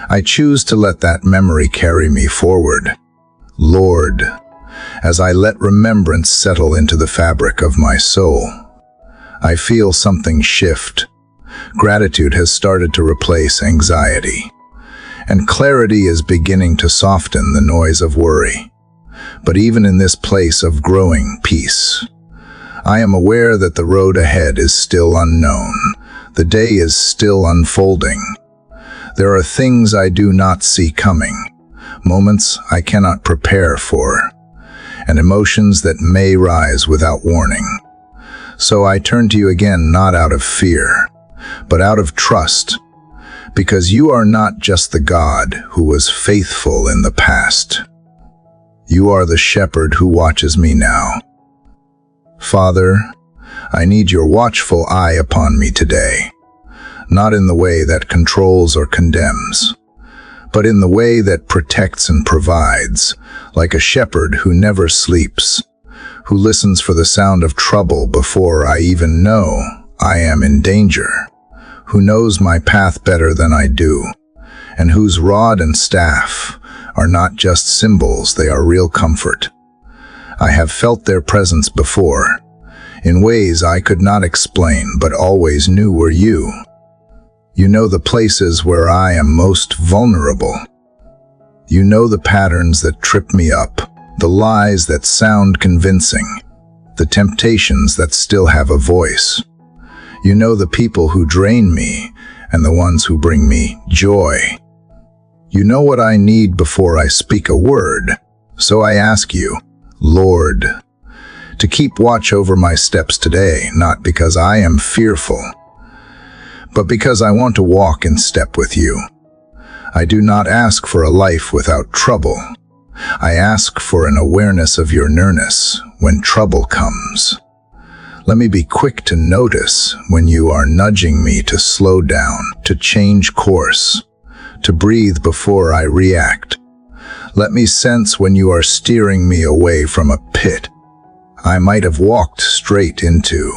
I choose to let that memory carry me forward. Lord, as I let remembrance settle into the fabric of my soul, I feel something shift. Gratitude has started to replace anxiety, and clarity is beginning to soften the noise of worry. But even in this place of growing peace, I am aware that the road ahead is still unknown. The day is still unfolding. There are things I do not see coming, moments I cannot prepare for, and emotions that may rise without warning. So I turn to you again, not out of fear, but out of trust, because you are not just the God who was faithful in the past. You are the shepherd who watches me now. Father, I need your watchful eye upon me today, not in the way that controls or condemns, but in the way that protects and provides, like a shepherd who never sleeps, who listens for the sound of trouble before I even know I am in danger, who knows my path better than I do, and whose rod and staff are not just symbols, they are real comfort. I have felt their presence before, in ways I could not explain but always knew were you. You know the places where I am most vulnerable. You know the patterns that trip me up, the lies that sound convincing, the temptations that still have a voice. You know the people who drain me and the ones who bring me joy. You know what I need before I speak a word, so I ask you, Lord, to keep watch over my steps today, not because I am fearful, but because I want to walk in step with you. I do not ask for a life without trouble. I ask for an awareness of your nearness when trouble comes. Let me be quick to notice when you are nudging me to slow down, to change course, to breathe before I react. Let me sense when you are steering me away from a pit I might have walked straight into.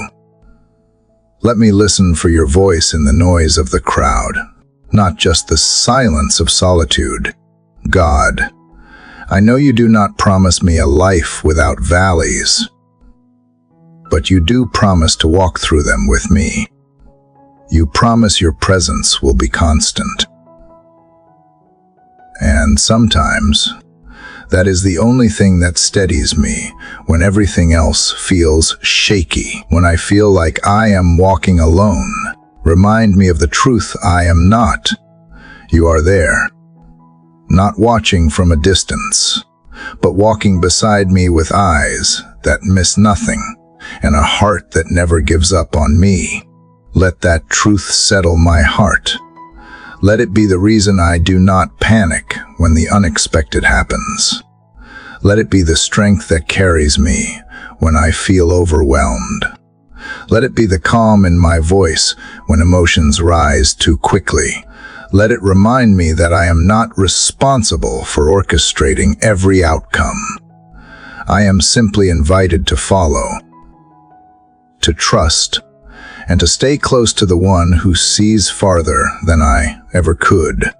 Let me listen for your voice in the noise of the crowd, not just the silence of solitude. God, I know you do not promise me a life without valleys, but you do promise to walk through them with me. You promise your presence will be constant. And sometimes, that is the only thing that steadies me when everything else feels shaky. When I feel like I am walking alone, remind me of the truth I am not. You are there, not watching from a distance, but walking beside me with eyes that miss nothing and a heart that never gives up on me. Let that truth settle my heart. Let it be the reason I do not panic when the unexpected happens. Let it be the strength that carries me when I feel overwhelmed. Let it be the calm in my voice when emotions rise too quickly. Let it remind me that I am not responsible for orchestrating every outcome. I am simply invited to follow, to trust, and to stay close to the one who sees farther than I ever could.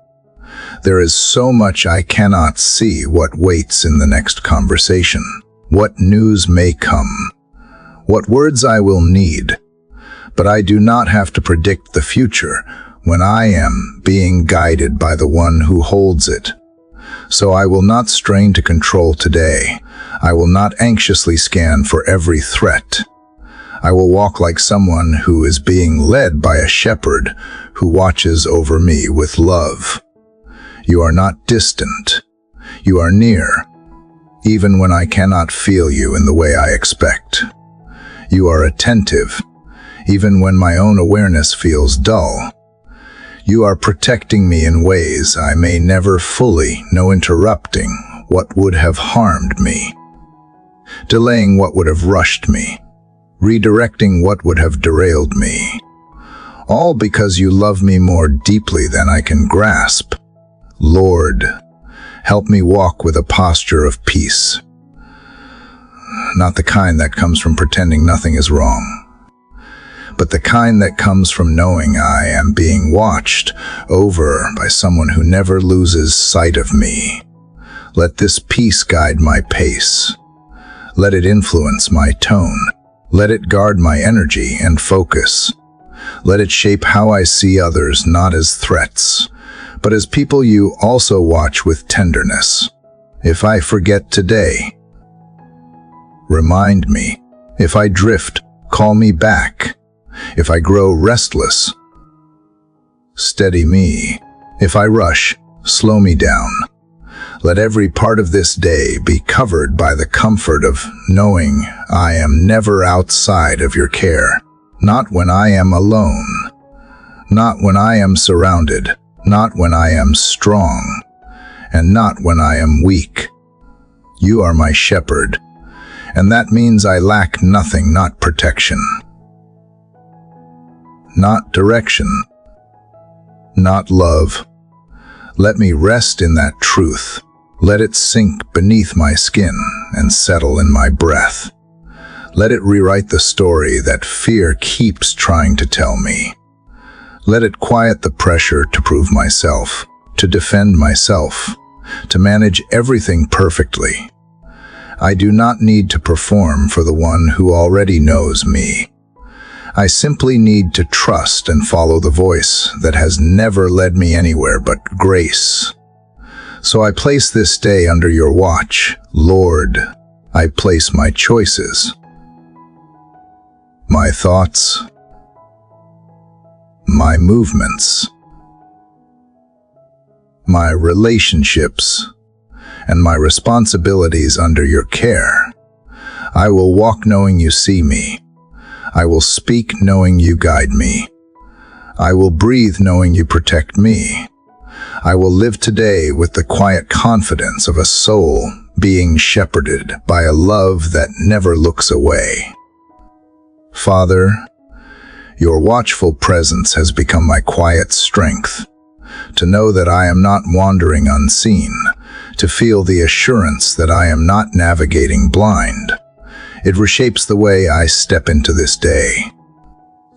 There is so much I cannot see what waits in the next conversation, what news may come, what words I will need, but I do not have to predict the future when I am being guided by the one who holds it. So I will not strain to control today. I will not anxiously scan for every threat. I will walk like someone who is being led by a shepherd who watches over me with love. You are not distant. You are near, even when I cannot feel you in the way I expect. You are attentive, even when my own awareness feels dull. You are protecting me in ways I may never fully know, interrupting what would have harmed me, delaying what would have rushed me, redirecting what would have derailed me, all because you love me more deeply than I can grasp. Lord, help me walk with a posture of peace, not the kind that comes from pretending nothing is wrong, but the kind that comes from knowing I am being watched over by someone who never loses sight of me. Let this peace guide my pace. Let it influence my tone. Let it guard my energy and focus. Let it shape how I see others, not as threats, but as people you also watch with tenderness. If I forget today, remind me. If I drift, call me back. If I grow restless, steady me. If I rush, slow me down. Let every part of this day be covered by the comfort of knowing I am never outside of your care. Not when I am alone. Not when I am surrounded. Not when I am strong. And not when I am weak. You are my shepherd, and that means I lack nothing, not protection, not direction, not love. Let me rest in that truth. Let it sink beneath my skin and settle in my breath. Let it rewrite the story that fear keeps trying to tell me. Let it quiet the pressure to prove myself, to defend myself, to manage everything perfectly. I do not need to perform for the one who already knows me. I simply need to trust and follow the voice that has never led me anywhere but grace. So I place this day under your watch, Lord. I place my choices, my thoughts, my movements, my relationships, and my responsibilities under your care. I will walk knowing you see me. I will speak knowing you guide me. I will breathe knowing you protect me. I will live today with the quiet confidence of a soul being shepherded by a love that never looks away. Father, your watchful presence has become my quiet strength. To know that I am not wandering unseen, to feel the assurance that I am not navigating blind. It reshapes the way I step into this day.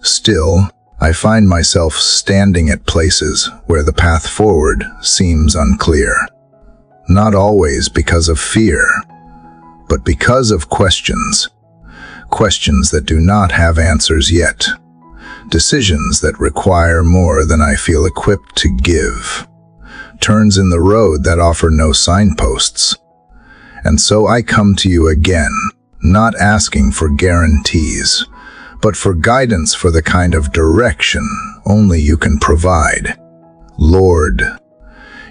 Still, I find myself standing at places where the path forward seems unclear. Not always because of fear, but because of questions. Questions that do not have answers yet. Decisions that require more than I feel equipped to give. Turns in the road that offer no signposts. And so I come to you again, not asking for guarantees, but for guidance, for the kind of direction only you can provide. Lord,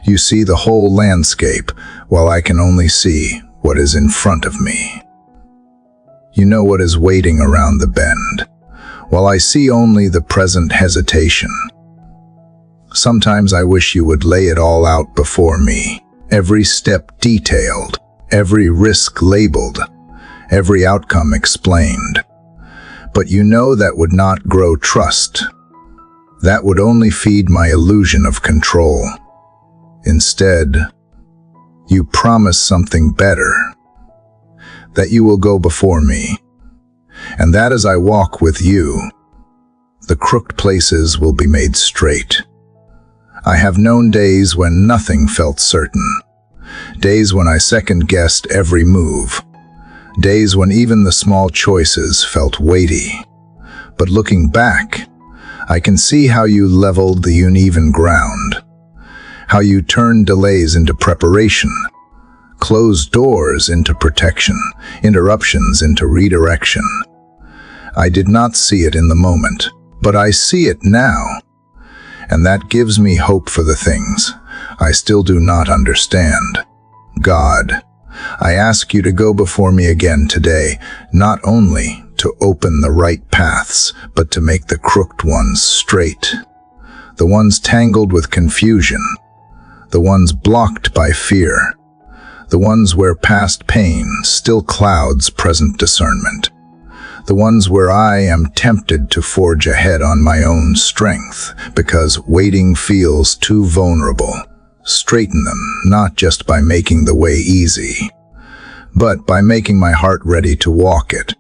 you see the whole landscape, while I can only see what is in front of me. You know what is waiting around the bend, while I see only the present hesitation. Sometimes I wish you would lay it all out before me, every step detailed, every risk labeled, every outcome explained. But you know that would not grow trust. That would only feed my illusion of control. Instead, you promise something better, that you will go before me, and that as I walk with you, the crooked places will be made straight. I have known days when nothing felt certain, days when I second-guessed every move, days when even the small choices felt weighty. But looking back, I can see how you leveled the uneven ground, how you turned delays into preparation, closed doors into protection, interruptions into redirection. I did not see it in the moment, but I see it now, and that gives me hope for the things I still do not understand. God, I ask you to go before me again today, not only to open the right paths, but to make the crooked ones straight, the ones tangled with confusion, the ones blocked by fear, the ones where past pain still clouds present discernment, the ones where I am tempted to forge ahead on my own strength because waiting feels too vulnerable. Straighten them, not just by making the way easy, but by making my heart ready to walk it.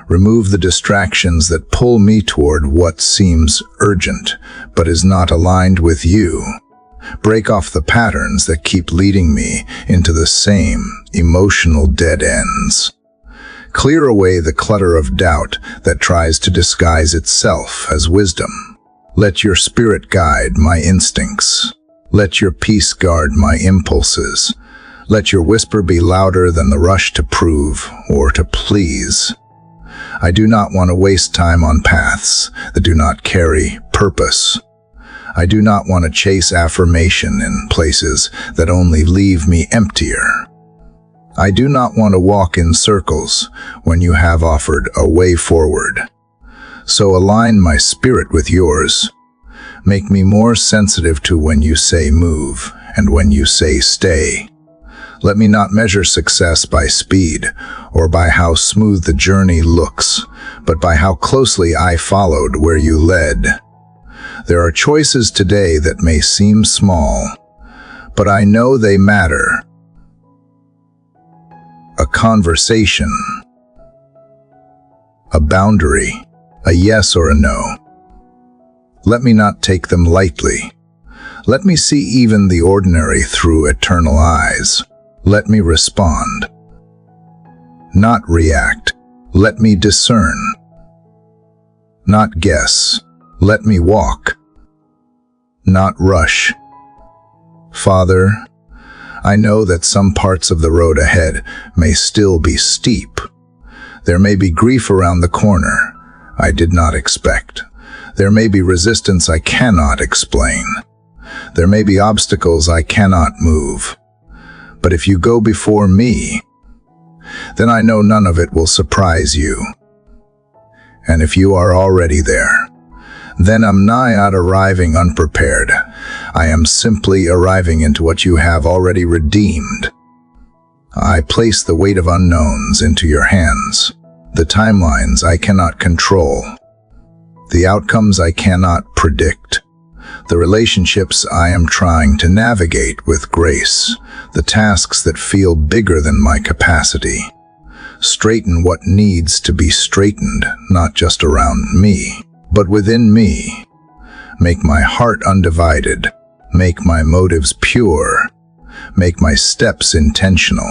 Remove the distractions that pull me toward what seems urgent, but is not aligned with you. Break off the patterns that keep leading me into the same emotional dead ends. Clear away the clutter of doubt that tries to disguise itself as wisdom. Let your spirit guide my instincts. Let your peace guard my impulses. Let your whisper be louder than the rush to prove or to please. I do not want to waste time on paths that do not carry purpose. I do not want to chase affirmation in places that only leave me emptier. I do not want to walk in circles when you have offered a way forward. So align my spirit with yours. Make me more sensitive to when you say move and when you say stay. Let me not measure success by speed or by how smooth the journey looks, but by how closely I followed where you led. There are choices today that may seem small, but I know they matter. A conversation, a boundary, a yes or a no. Let me not take them lightly. Let me see even the ordinary through eternal eyes. Let me respond, not react. Let me discern, not guess. Let me walk, not rush. Father, I know that some parts of the road ahead may still be steep. There may be grief around the corner I did not expect. There may be resistance I cannot explain. There may be obstacles I cannot move. But if you go before me, then I know none of it will surprise you. And if you are already there, then I'm nigh out arriving unprepared. I am simply arriving into what you have already redeemed. I place the weight of unknowns into your hands, the timelines I cannot control, the outcomes I cannot predict, the relationships I am trying to navigate with grace, the tasks that feel bigger than my capacity. Straighten what needs to be straightened, not just around me, but within me. Make my heart undivided. Make my motives pure. Make my steps intentional.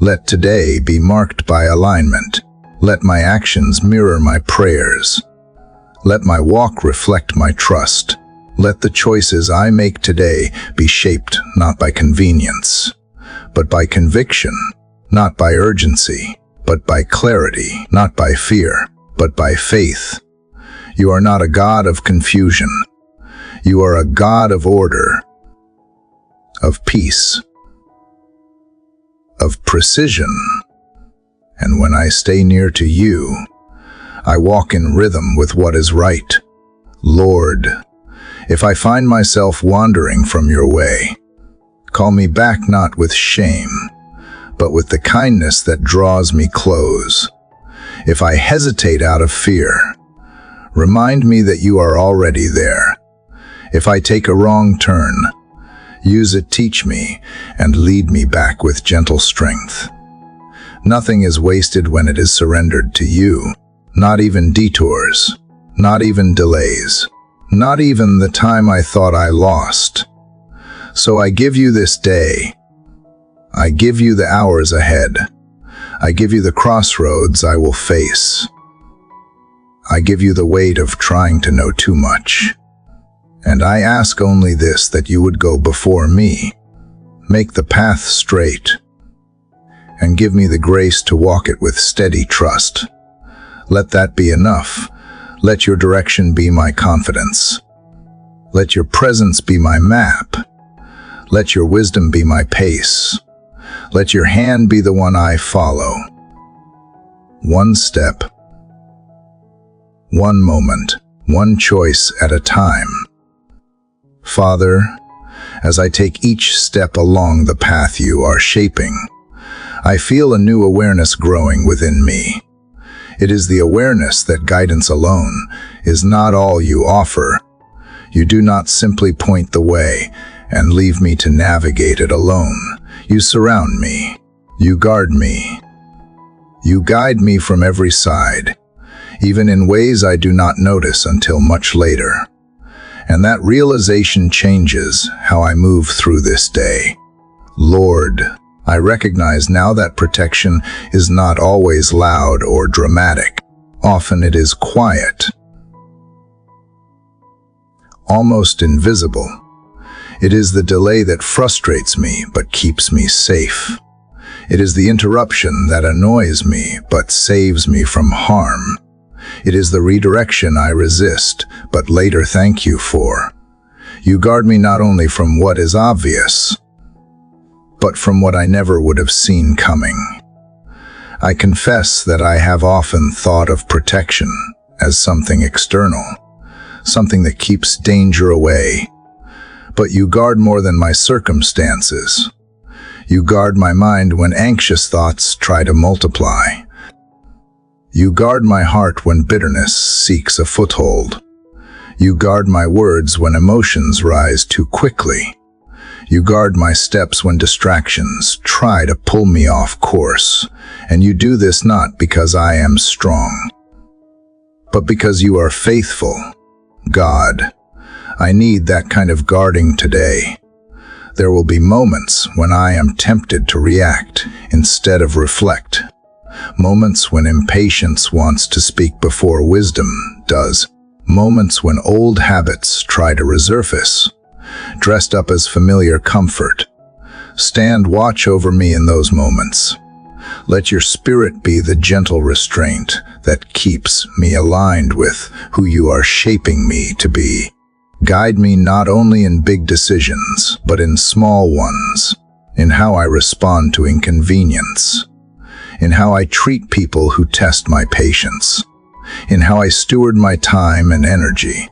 Let today be marked by alignment. Let my actions mirror my prayers. Let my walk reflect my trust. Let the choices I make today be shaped not by convenience, but by conviction, not by urgency, but by clarity, not by fear, but by faith. You are not a God of confusion. You are a God of order, of peace, of precision. And when I stay near to you, I walk in rhythm with what is right. Lord, if I find myself wandering from your way, call me back not with shame, but with the kindness that draws me close. If I hesitate out of fear, remind me that you are already there. If I take a wrong turn, use it, teach me, and lead me back with gentle strength. Nothing is wasted when it is surrendered to you, not even detours, not even delays, not even the time I thought I lost. So I give you this day. I give you the hours ahead. I give you the crossroads I will face. I give you the weight of trying to know too much. And I ask only this, that you would go before me, make the path straight, and give me the grace to walk it with steady trust. Let that be enough. Let your direction be my confidence. Let your presence be my map. Let your wisdom be my pace. Let your hand be the one I follow. One step, one moment, one choice at a time. Father, as I take each step along the path you are shaping, I feel a new awareness growing within me. It is the awareness that guidance alone is not all you offer. You do not simply point the way and leave me to navigate it alone. You surround me. You guard me. You guide me from every side, even in ways I do not notice until much later. And that realization changes how I move through this day. Lord, I recognize now that protection is not always loud or dramatic. Often it is quiet, almost invisible. It is the delay that frustrates me but keeps me safe. It is the interruption that annoys me but saves me from harm. It is the redirection I resist but later thank you for. You guard me not only from what is obvious, but from what I never would have seen coming. I confess that I have often thought of protection as something external, something that keeps danger away. But you guard more than my circumstances. You guard my mind when anxious thoughts try to multiply. You guard my heart when bitterness seeks a foothold. You guard my words when emotions rise too quickly. You guard my steps when distractions try to pull me off course. And you do this not because I am strong, but because you are faithful. God, I need that kind of guarding today. There will be moments when I am tempted to react instead of reflect. Moments when impatience wants to speak before wisdom does. Moments when old habits try to resurface, dressed up as familiar comfort. Stand watch over me in those moments. Let your spirit be the gentle restraint that keeps me aligned with who you are shaping me to be. Guide me not only in big decisions, but in small ones, in how I respond to inconvenience, in how I treat people who test my patience, in how I steward my time and energy,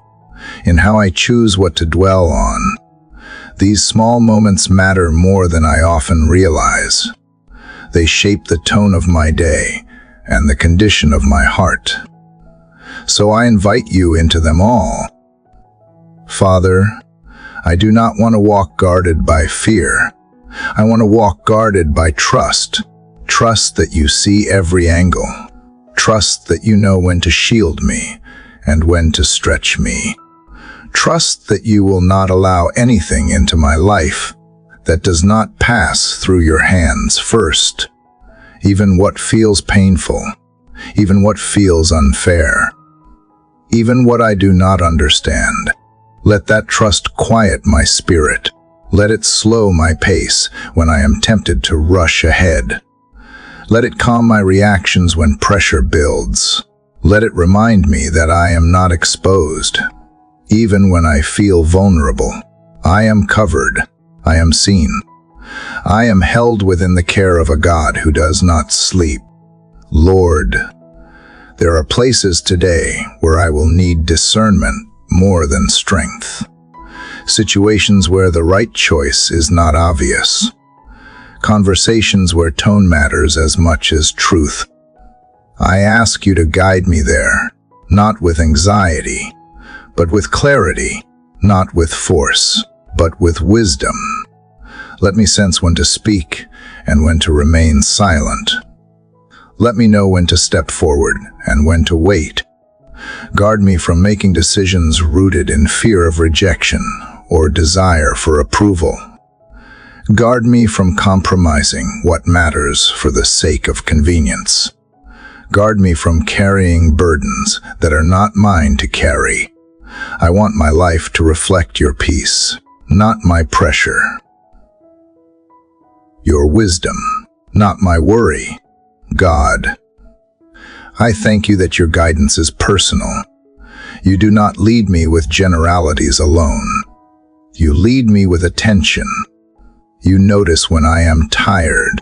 in how I choose what to dwell on. These small moments matter more than I often realize. They shape the tone of my day and the condition of my heart. So I invite you into them all. Father, I do not want to walk guarded by fear. I want to walk guarded by trust. Trust that you see every angle. Trust that you know when to shield me and when to stretch me. Trust that you will not allow anything into my life that does not pass through your hands first. Even what feels painful, even what feels unfair, even what I do not understand. Let that trust quiet my spirit. Let it slow my pace when I am tempted to rush ahead. Let it calm my reactions when pressure builds. Let it remind me that I am not exposed. Even when I feel vulnerable, I am covered. I am seen. I am held within the care of a God who does not sleep. Lord, there are places today where I will need discernment more than strength. Situations where the right choice is not obvious. Conversations where tone matters as much as truth. I ask you to guide me there, not with anxiety, but with clarity, not with force, but with wisdom. Let me sense when to speak and when to remain silent. Let me know when to step forward and when to wait. Guard me from making decisions rooted in fear of rejection or desire for approval. Guard me from compromising what matters for the sake of convenience. Guard me from carrying burdens that are not mine to carry. I want my life to reflect your peace, not my pressure. Your wisdom, not my worry. God, I thank you that your guidance is personal. You do not lead me with generalities alone. You lead me with attention. You notice when I am tired.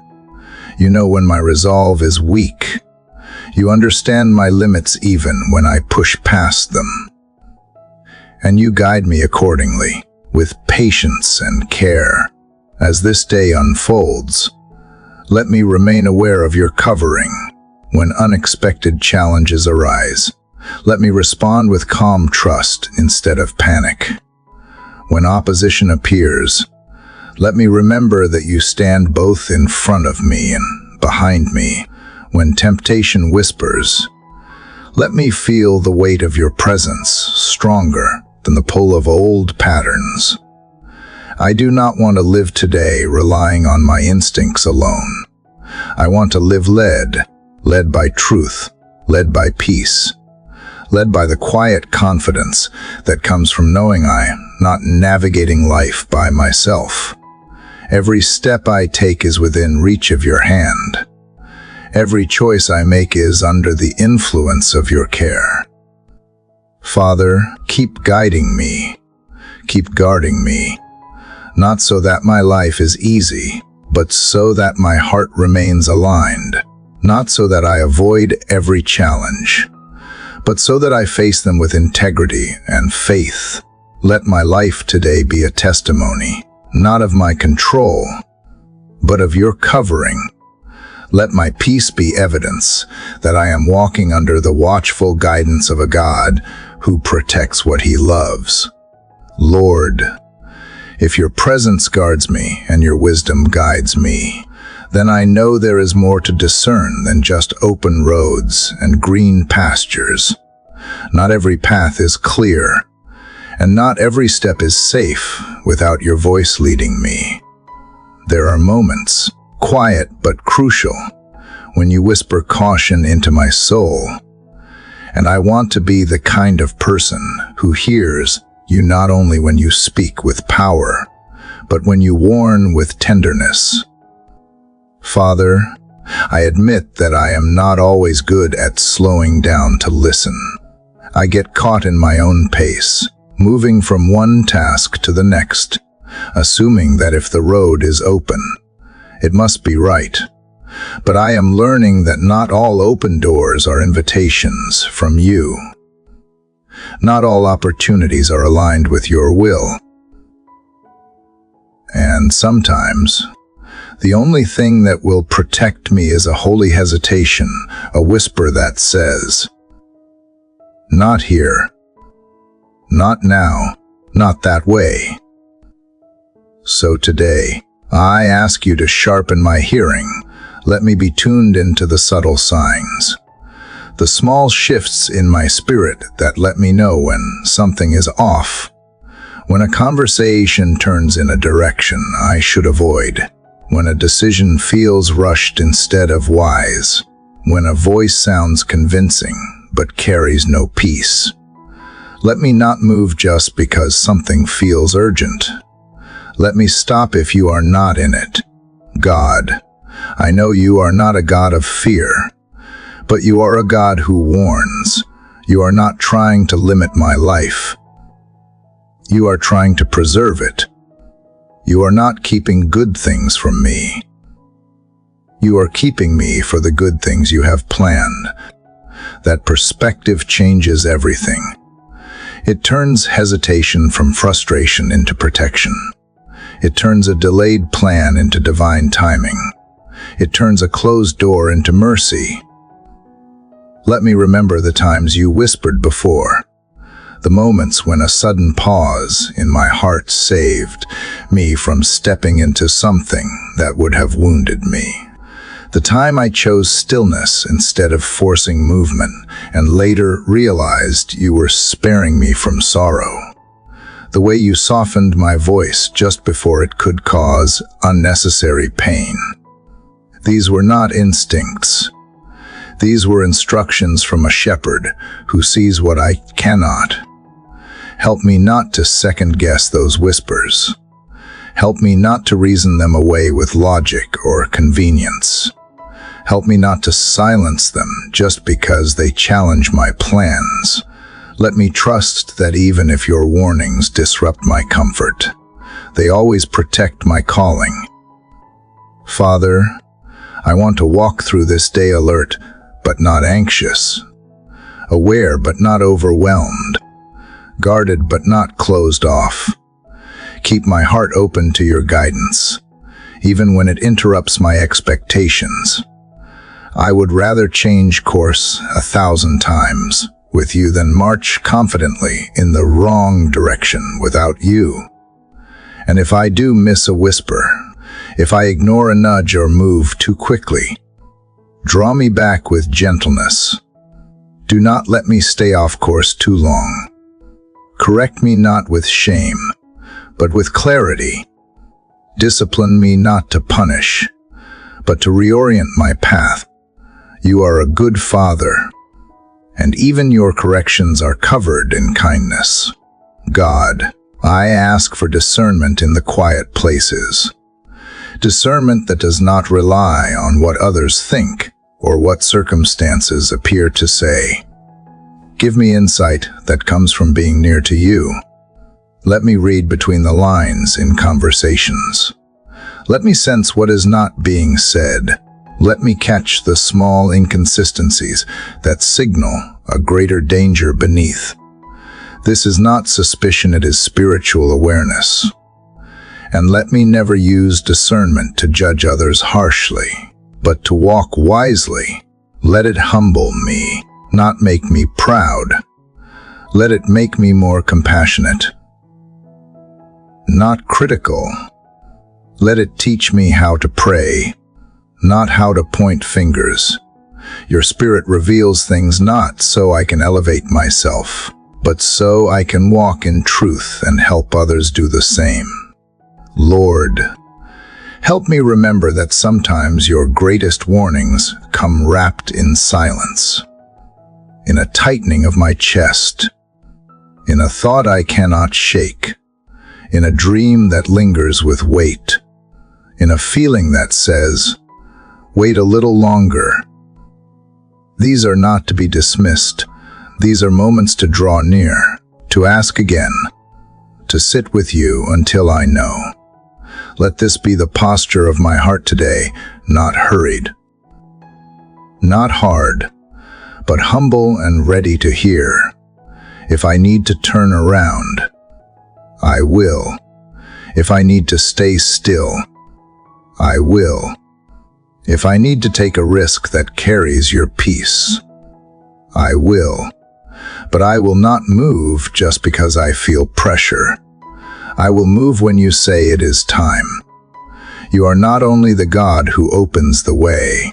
You know when my resolve is weak. You understand my limits even when I push past them. And you guide me accordingly, with patience and care. As this day unfolds, let me remain aware of your covering. When unexpected challenges arise, let me respond with calm trust instead of panic. When opposition appears, let me remember that you stand both in front of me and behind me when temptation whispers. Let me feel the weight of your presence, stronger than the pull of old patterns. I do not want to live today relying on my instincts alone. I want to live led by truth, led by peace, led by the quiet confidence that comes from knowing I am not navigating life by myself. Every step I take is within reach of your hand. Every choice I make is under the influence of your care. Father, keep guiding me, keep guarding me, not so that my life is easy, but so that my heart remains aligned, not so that I avoid every challenge, but so that I face them with integrity and faith. Let my life today be a testimony, not of my control, but of your covering. Let my peace be evidence that I am walking under the watchful guidance of a God who protects what he loves. Lord, if your presence guards me and your wisdom guides me, then I know there is more to discern than just open roads and green pastures. Not every path is clear, and not every step is safe without your voice leading me. There are moments, quiet but crucial, when you whisper caution into my soul, and I want to be the kind of person who hears you not only when you speak with power, but when you warn with tenderness. Father, I admit that I am not always good at slowing down to listen. I get caught in my own pace, moving from one task to the next, assuming that if the road is open, it must be right. But I am learning that not all open doors are invitations from you. Not all opportunities are aligned with your will. And sometimes, the only thing that will protect me is a holy hesitation, a whisper that says, not here, not now, not that way. So today, I ask you to sharpen my hearing. Let me be tuned into the subtle signs, the small shifts in my spirit that let me know when something is off, when a conversation turns in a direction I should avoid, when a decision feels rushed instead of wise, when a voice sounds convincing but carries no peace. Let me not move just because something feels urgent. Let me stop if you are not in it. God, I know you are not a God of fear, but you are a God who warns. You are not trying to limit my life. You are trying to preserve it. You are not keeping good things from me. You are keeping me for the good things you have planned. That perspective changes everything. It turns hesitation from frustration into protection. It turns a delayed plan into divine timing. It turns a closed door into mercy. Let me remember the times you whispered before, the moments when a sudden pause in my heart saved me from stepping into something that would have wounded me. The time I chose stillness instead of forcing movement, and later realized you were sparing me from sorrow. The way you softened my voice just before it could cause unnecessary pain. These were not instincts. These were instructions from a shepherd who sees what I cannot. Help me not to second-guess those whispers. Help me not to reason them away with logic or convenience. Help me not to silence them just because they challenge my plans. Let me trust that even if your warnings disrupt my comfort, they always protect my calling. Father, I want to walk through this day alert, but not anxious, aware but not overwhelmed, guarded but not closed off. Keep my heart open to your guidance, even when it interrupts my expectations. I would rather change course 1,000 times with you than march confidently in the wrong direction without you. And if I do miss a whisper, if I ignore a nudge or move too quickly, Draw me back with gentleness. Do not let me stay off course too long. Correct me not with shame, but with clarity. Discipline me not to punish, but to reorient my path. You are a good Father, and even your corrections are covered in kindness. God, I ask for discernment in the quiet places. Discernment that does not rely on what others think or what circumstances appear to say. Give me insight that comes from being near to you. Let me read between the lines in conversations. Let me sense what is not being said. Let me catch the small inconsistencies that signal a greater danger beneath. This is not suspicion, it is spiritual awareness. And let me never use discernment to judge others harshly, but to walk wisely. Let it humble me, not make me proud. Let it make me more compassionate, not critical. Let it teach me how to pray, not how to point fingers. Your Spirit reveals things not so I can elevate myself, but so I can walk in truth and help others do the same. Lord, help me remember that sometimes your greatest warnings come wrapped in silence, in a tightening of my chest, in a thought I cannot shake, in a dream that lingers with weight, in a feeling that says, wait a little longer. These are not to be dismissed. These are moments to draw near, to ask again, to sit with you until I know. Let this be the posture of my heart today, not hurried, not hard, but humble and ready to hear. If I need to turn around, I will. If I need to stay still, I will. If I need to take a risk that carries your peace, I will. But I will not move just because I feel pressure. I will move when you say it is time. You are not only the God who opens the way,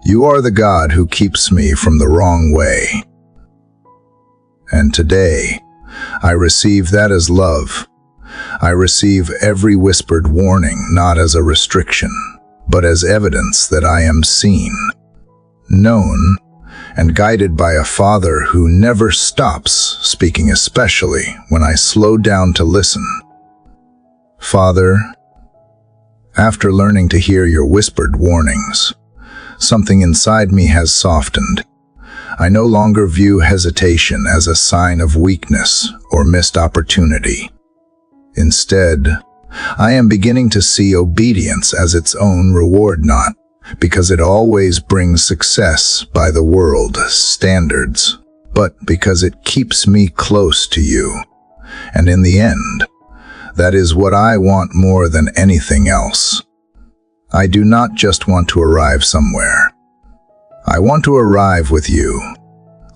you are the God who keeps me from the wrong way. And today, I receive that as love. I receive every whispered warning not as a restriction, but as evidence that I am seen, known, and guided by a Father who never stops speaking, especially when I slow down to listen. Father, after learning to hear your whispered warnings, something inside me has softened. I no longer view hesitation as a sign of weakness or missed opportunity. Instead, I am beginning to see obedience as its own reward, not because it always brings success by the world's standards, but because it keeps me close to you. And in the end, that is what I want more than anything else. I do not just want to arrive somewhere. I want to arrive with you.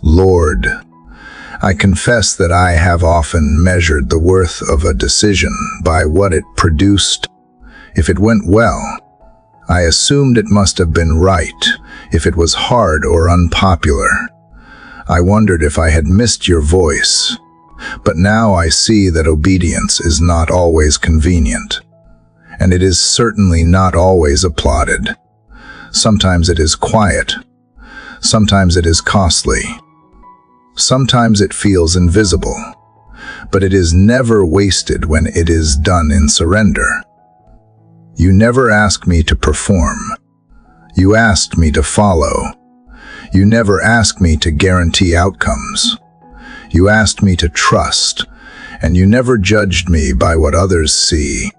Lord, I confess that I have often measured the worth of a decision by what it produced. If it went well, I assumed it must have been right. If it was hard or unpopular, I wondered if I had missed your voice. But now I see that obedience is not always convenient, and it is certainly not always applauded. Sometimes it is quiet. Sometimes it is costly. Sometimes it feels invisible, but it is never wasted when it is done in surrender. You never ask me to perform. You asked me to follow. You never asked me to guarantee outcomes. You asked me to trust, and you never judged me by what others see.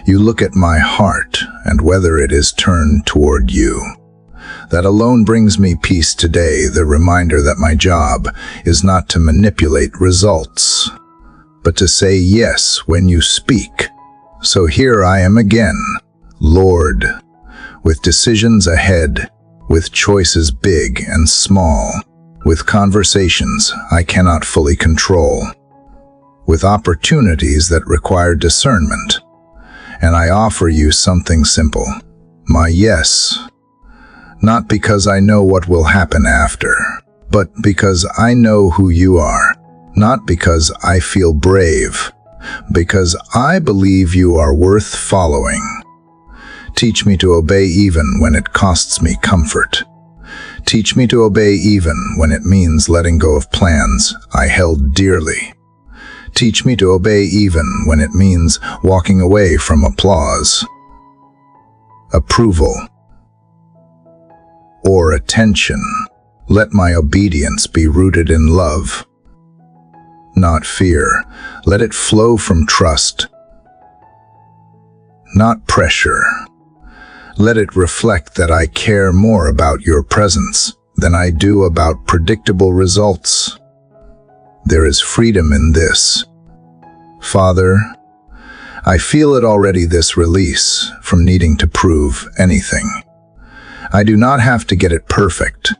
You look at my heart and whether it is turned toward you. That alone brings me peace today, the reminder that my job is not to manipulate results, but to say yes when you speak. So here I am again, Lord, with decisions ahead, with choices big and small, with conversations I cannot fully control, with opportunities that require discernment. And I offer you something simple, my yes. not because I know what will happen after, but because I know who you are, not because I feel brave, because I believe you are worth following. Teach me to obey even when it costs me comfort. Teach me to obey even when it means letting go of plans I held dearly. Teach me to obey even when it means walking away from applause, approval, or attention. Let my obedience be rooted in love, not fear. Let it flow from trust, not pressure. Let it reflect that I care more about your presence than I do about predictable results. There is freedom in this. Father, I feel it already, this release from needing to prove anything. I do not have to get it perfect.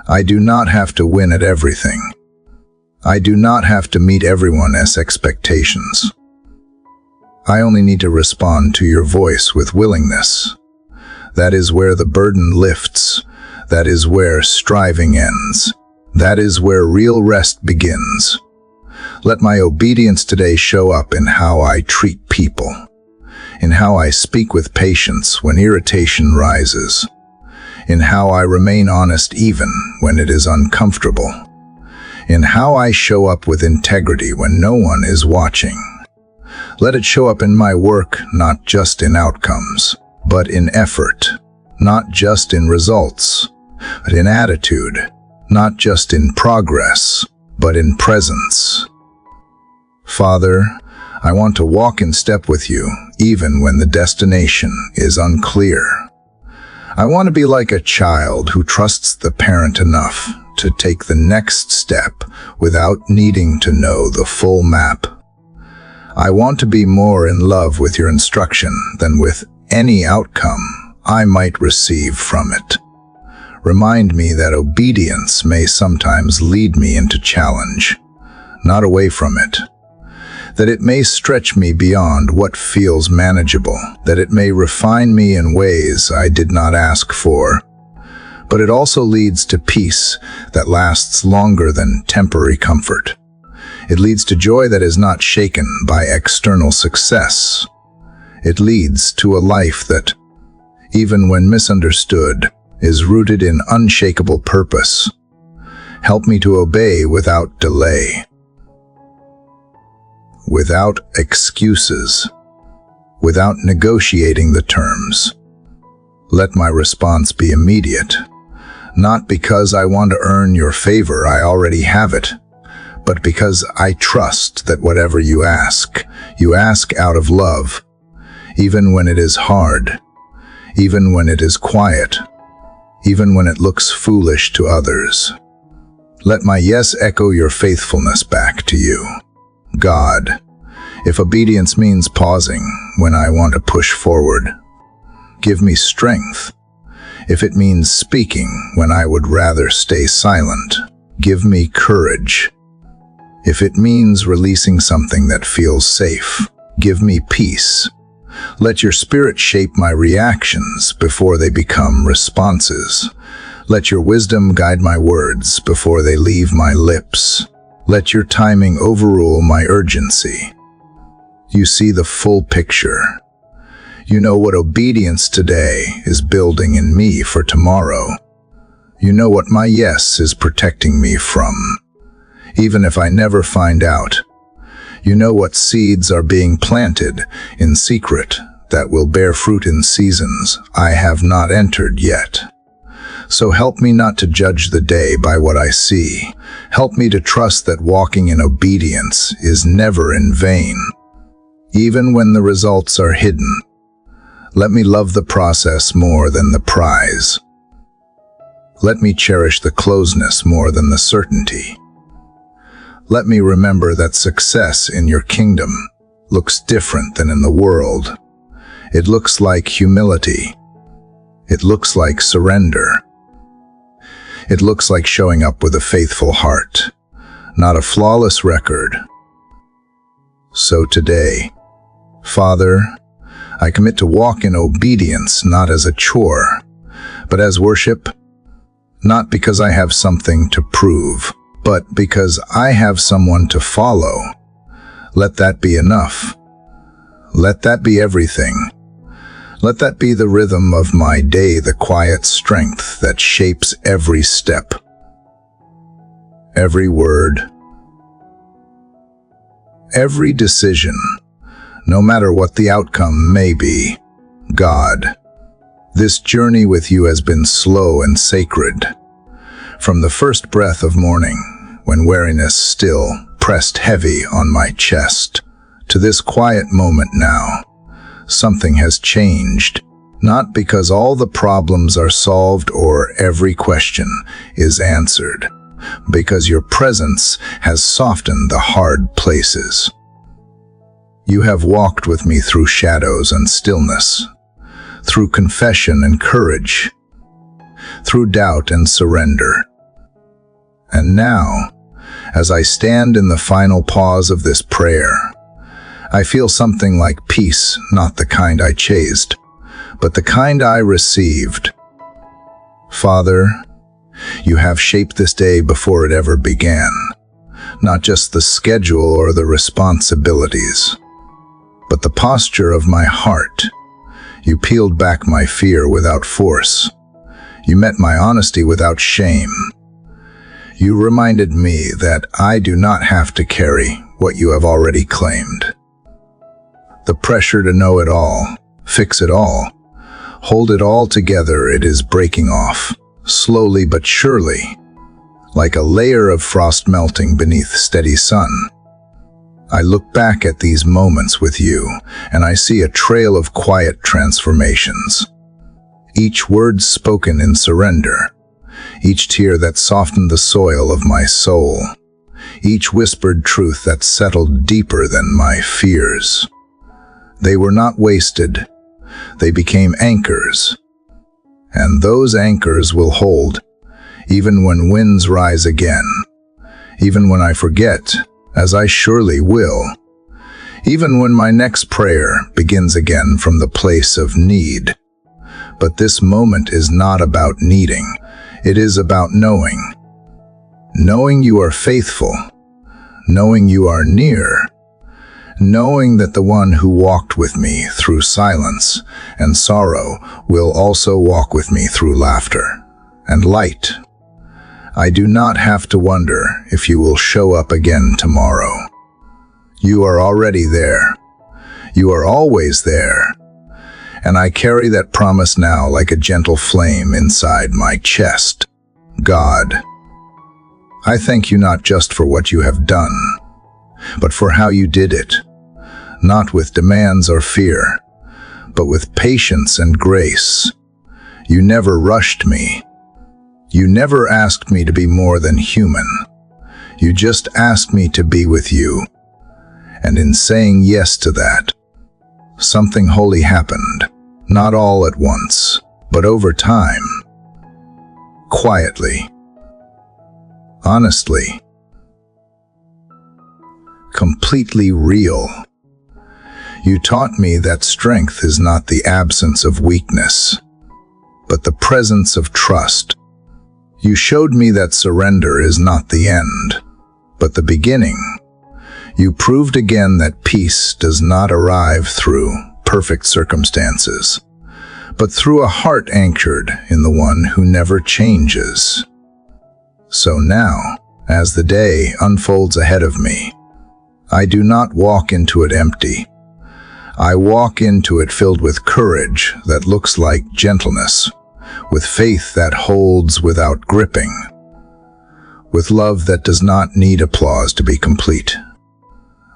I do not have to win at everything. I do not have to meet everyone's expectations. I only need to respond to your voice with willingness. That is where the burden lifts. That is where striving ends. That is where real rest begins. Let my obedience today show up in how I treat people, in how I speak with patience when irritation rises, in how I remain honest even when it is uncomfortable, in how I show up with integrity when no one is watching. Let it show up in my work, not just in outcomes, but in effort, not just in results, but in attitude, not just in progress, but in presence. Father, I want to walk in step with you, even when the destination is unclear. I want to be like a child who trusts the parent enough to take the next step without needing to know the full map. I want to be more in love with your instruction than with any outcome I might receive from it. Remind me that obedience may sometimes lead me into challenge, not away from it. That it may stretch me beyond what feels manageable, that it may refine me in ways I did not ask for. But it also leads to peace that lasts longer than temporary comfort. It leads to joy that is not shaken by external success. It leads to a life that, even when misunderstood, is rooted in unshakable purpose. Help me to obey without delay, without excuses, without negotiating the terms. Let my response be immediate, not because I want to earn your favor, I already have it, but because I trust that whatever you ask out of love, even when it is hard, even when it is quiet, even when it looks foolish to others. Let my yes echo your faithfulness back to you. God, if obedience means pausing when I want to push forward, give me strength. If it means speaking when I would rather stay silent, give me courage. If it means releasing something that feels safe, give me peace. Let your spirit shape my reactions before they become responses. Let your wisdom guide my words before they leave my lips. Let your timing overrule my urgency. You see the full picture. You know what obedience today is building in me for tomorrow. You know what my yes is protecting me from, even if I never find out. You know what seeds are being planted in secret that will bear fruit in seasons I have not entered yet. So help me not to judge the day by what I see. Help me to trust that walking in obedience is never in vain. Even when the results are hidden, let me love the process more than the prize. Let me cherish the closeness more than the certainty. Let me remember that success in your kingdom looks different than in the world. It looks like humility. It looks like surrender. It looks like showing up with a faithful heart, not a flawless record. So today, Father, I commit to walk in obedience not as a chore, but as worship, not because I have something to prove, but because I have someone to follow. Let that be enough. Let that be everything. Let that be the rhythm of my day, the quiet strength that shapes every step, every word, every decision, no matter what the outcome may be. God, this journey with you has been slow and sacred. From the first breath of morning, when weariness still pressed heavy on my chest, to this quiet moment now, something has changed. Not because all the problems are solved or every question is answered, because your presence has softened the hard places. You have walked with me through shadows and stillness, through confession and courage, through doubt and surrender. And now, as I stand in the final pause of this prayer, I feel something like peace, not the kind I chased, but the kind I received. Father, you have shaped this day before it ever began, not just the schedule or the responsibilities, but the posture of my heart. You peeled back my fear without force. You met my honesty without shame. You reminded me that I do not have to carry what you have already claimed. The pressure to know it all, fix it all, hold it all together, it is breaking off, slowly but surely, like a layer of frost melting beneath steady sun. I look back at these moments with you, and I see a trail of quiet transformations. Each word spoken in surrender, each tear that softened the soil of my soul, each whispered truth that settled deeper than my fears. They were not wasted. They became anchors. And those anchors will hold, even when winds rise again, even when I forget, as I surely will, even when my next prayer begins again from the place of need. But this moment is not about needing. It is about knowing. Knowing you are faithful, knowing you are near, knowing that the one who walked with me through silence and sorrow will also walk with me through laughter and light. I do not have to wonder if you will show up again tomorrow. You are already there. You are always there. And I carry that promise now like a gentle flame inside my chest. God, I thank you not just for what you have done, but for how you did it, not with demands or fear, but with patience and grace. You never rushed me. You never asked me to be more than human. You just asked me to be with you. And in saying yes to that, something holy happened, not all at once, but over time, quietly, honestly, completely real. You taught me that strength is not the absence of weakness, but the presence of trust. You showed me that surrender is not the end, but the beginning. You proved again that peace does not arrive through perfect circumstances, but through a heart anchored in the one who never changes. So now, as the day unfolds ahead of me, I do not walk into it empty. I walk into it filled with courage that looks like gentleness, with faith that holds without gripping, with love that does not need applause to be complete.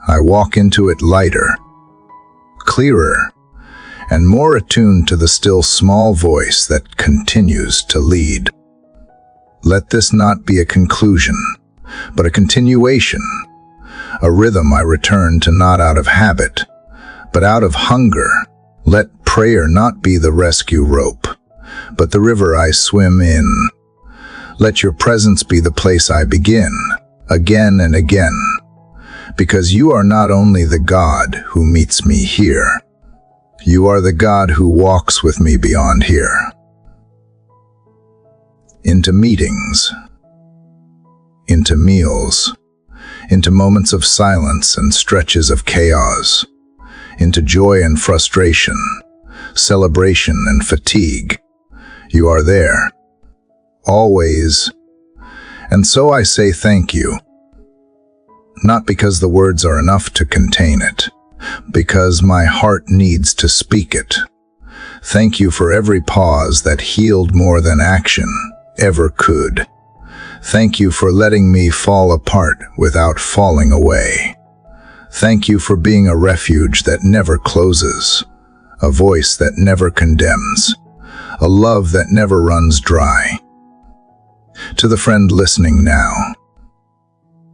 I walk into it lighter, clearer, and more attuned to the still small voice that continues to lead. Let this not be a conclusion, but a continuation, a rhythm I return to not out of habit, but out of hunger. Let prayer not be the rescue rope, but the river I swim in. Let your presence be the place I begin, again and again, because you are not only the God who meets me here, you are the God who walks with me beyond here. into meetings, into meals, into moments of silence and stretches of chaos, into joy and frustration, celebration and fatigue. You are there, always. And so I say thank you. Not because the words are enough to contain it, because my heart needs to speak it. Thank you for every pause that healed more than action ever could. Thank you for letting me fall apart without falling away. Thank you for being a refuge that never closes, a voice that never condemns, a love that never runs dry. To the friend listening now,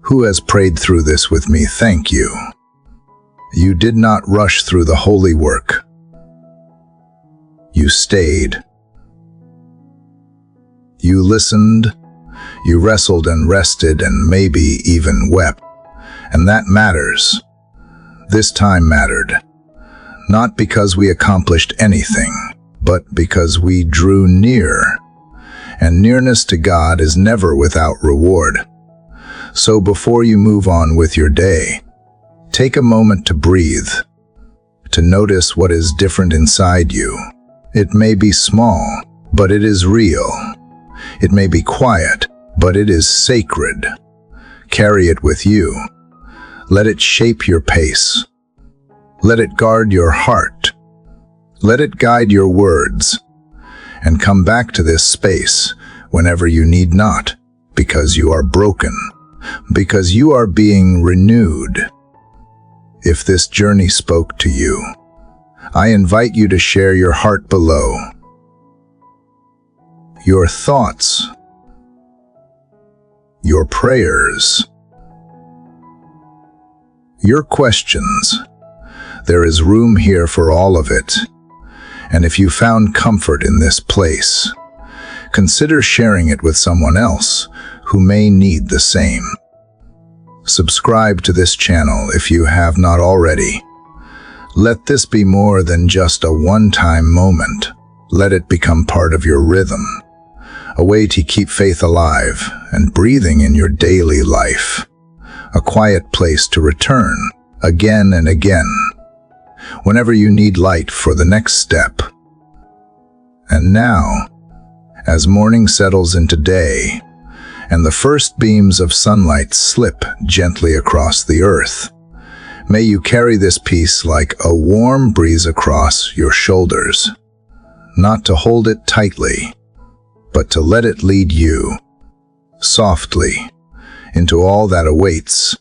who has prayed through this with me, thank you. You did not rush through the holy work. You stayed. You listened, you wrestled and rested and maybe even wept. And that matters. This time mattered. Not because we accomplished anything, but because we drew near. And nearness to God is never without reward. So before you move on with your day, take a moment to breathe, to notice what is different inside you. It may be small, but it is real. It may be quiet, but it is sacred. Carry it with you. Let it shape your pace. Let it guard your heart. Let it guide your words. And come back to this space whenever you need not, because you are broken, because you are being renewed. If this journey spoke to you, I invite you to share your heart below. Your thoughts, your prayers, your questions. There is room here for all of it. And if you found comfort in this place, consider sharing it with someone else who may need the same. Subscribe to this channel if you have not already. Let this be more than just a one-time moment. Let it become part of your rhythm, a way to keep faith alive and breathing in your daily life, a quiet place to return again and again, whenever you need light for the next step. And now, as morning settles into day, and the first beams of sunlight slip gently across the earth, may you carry this peace like a warm breeze across your shoulders, not to hold it tightly, but to let it lead you, softly, into all that awaits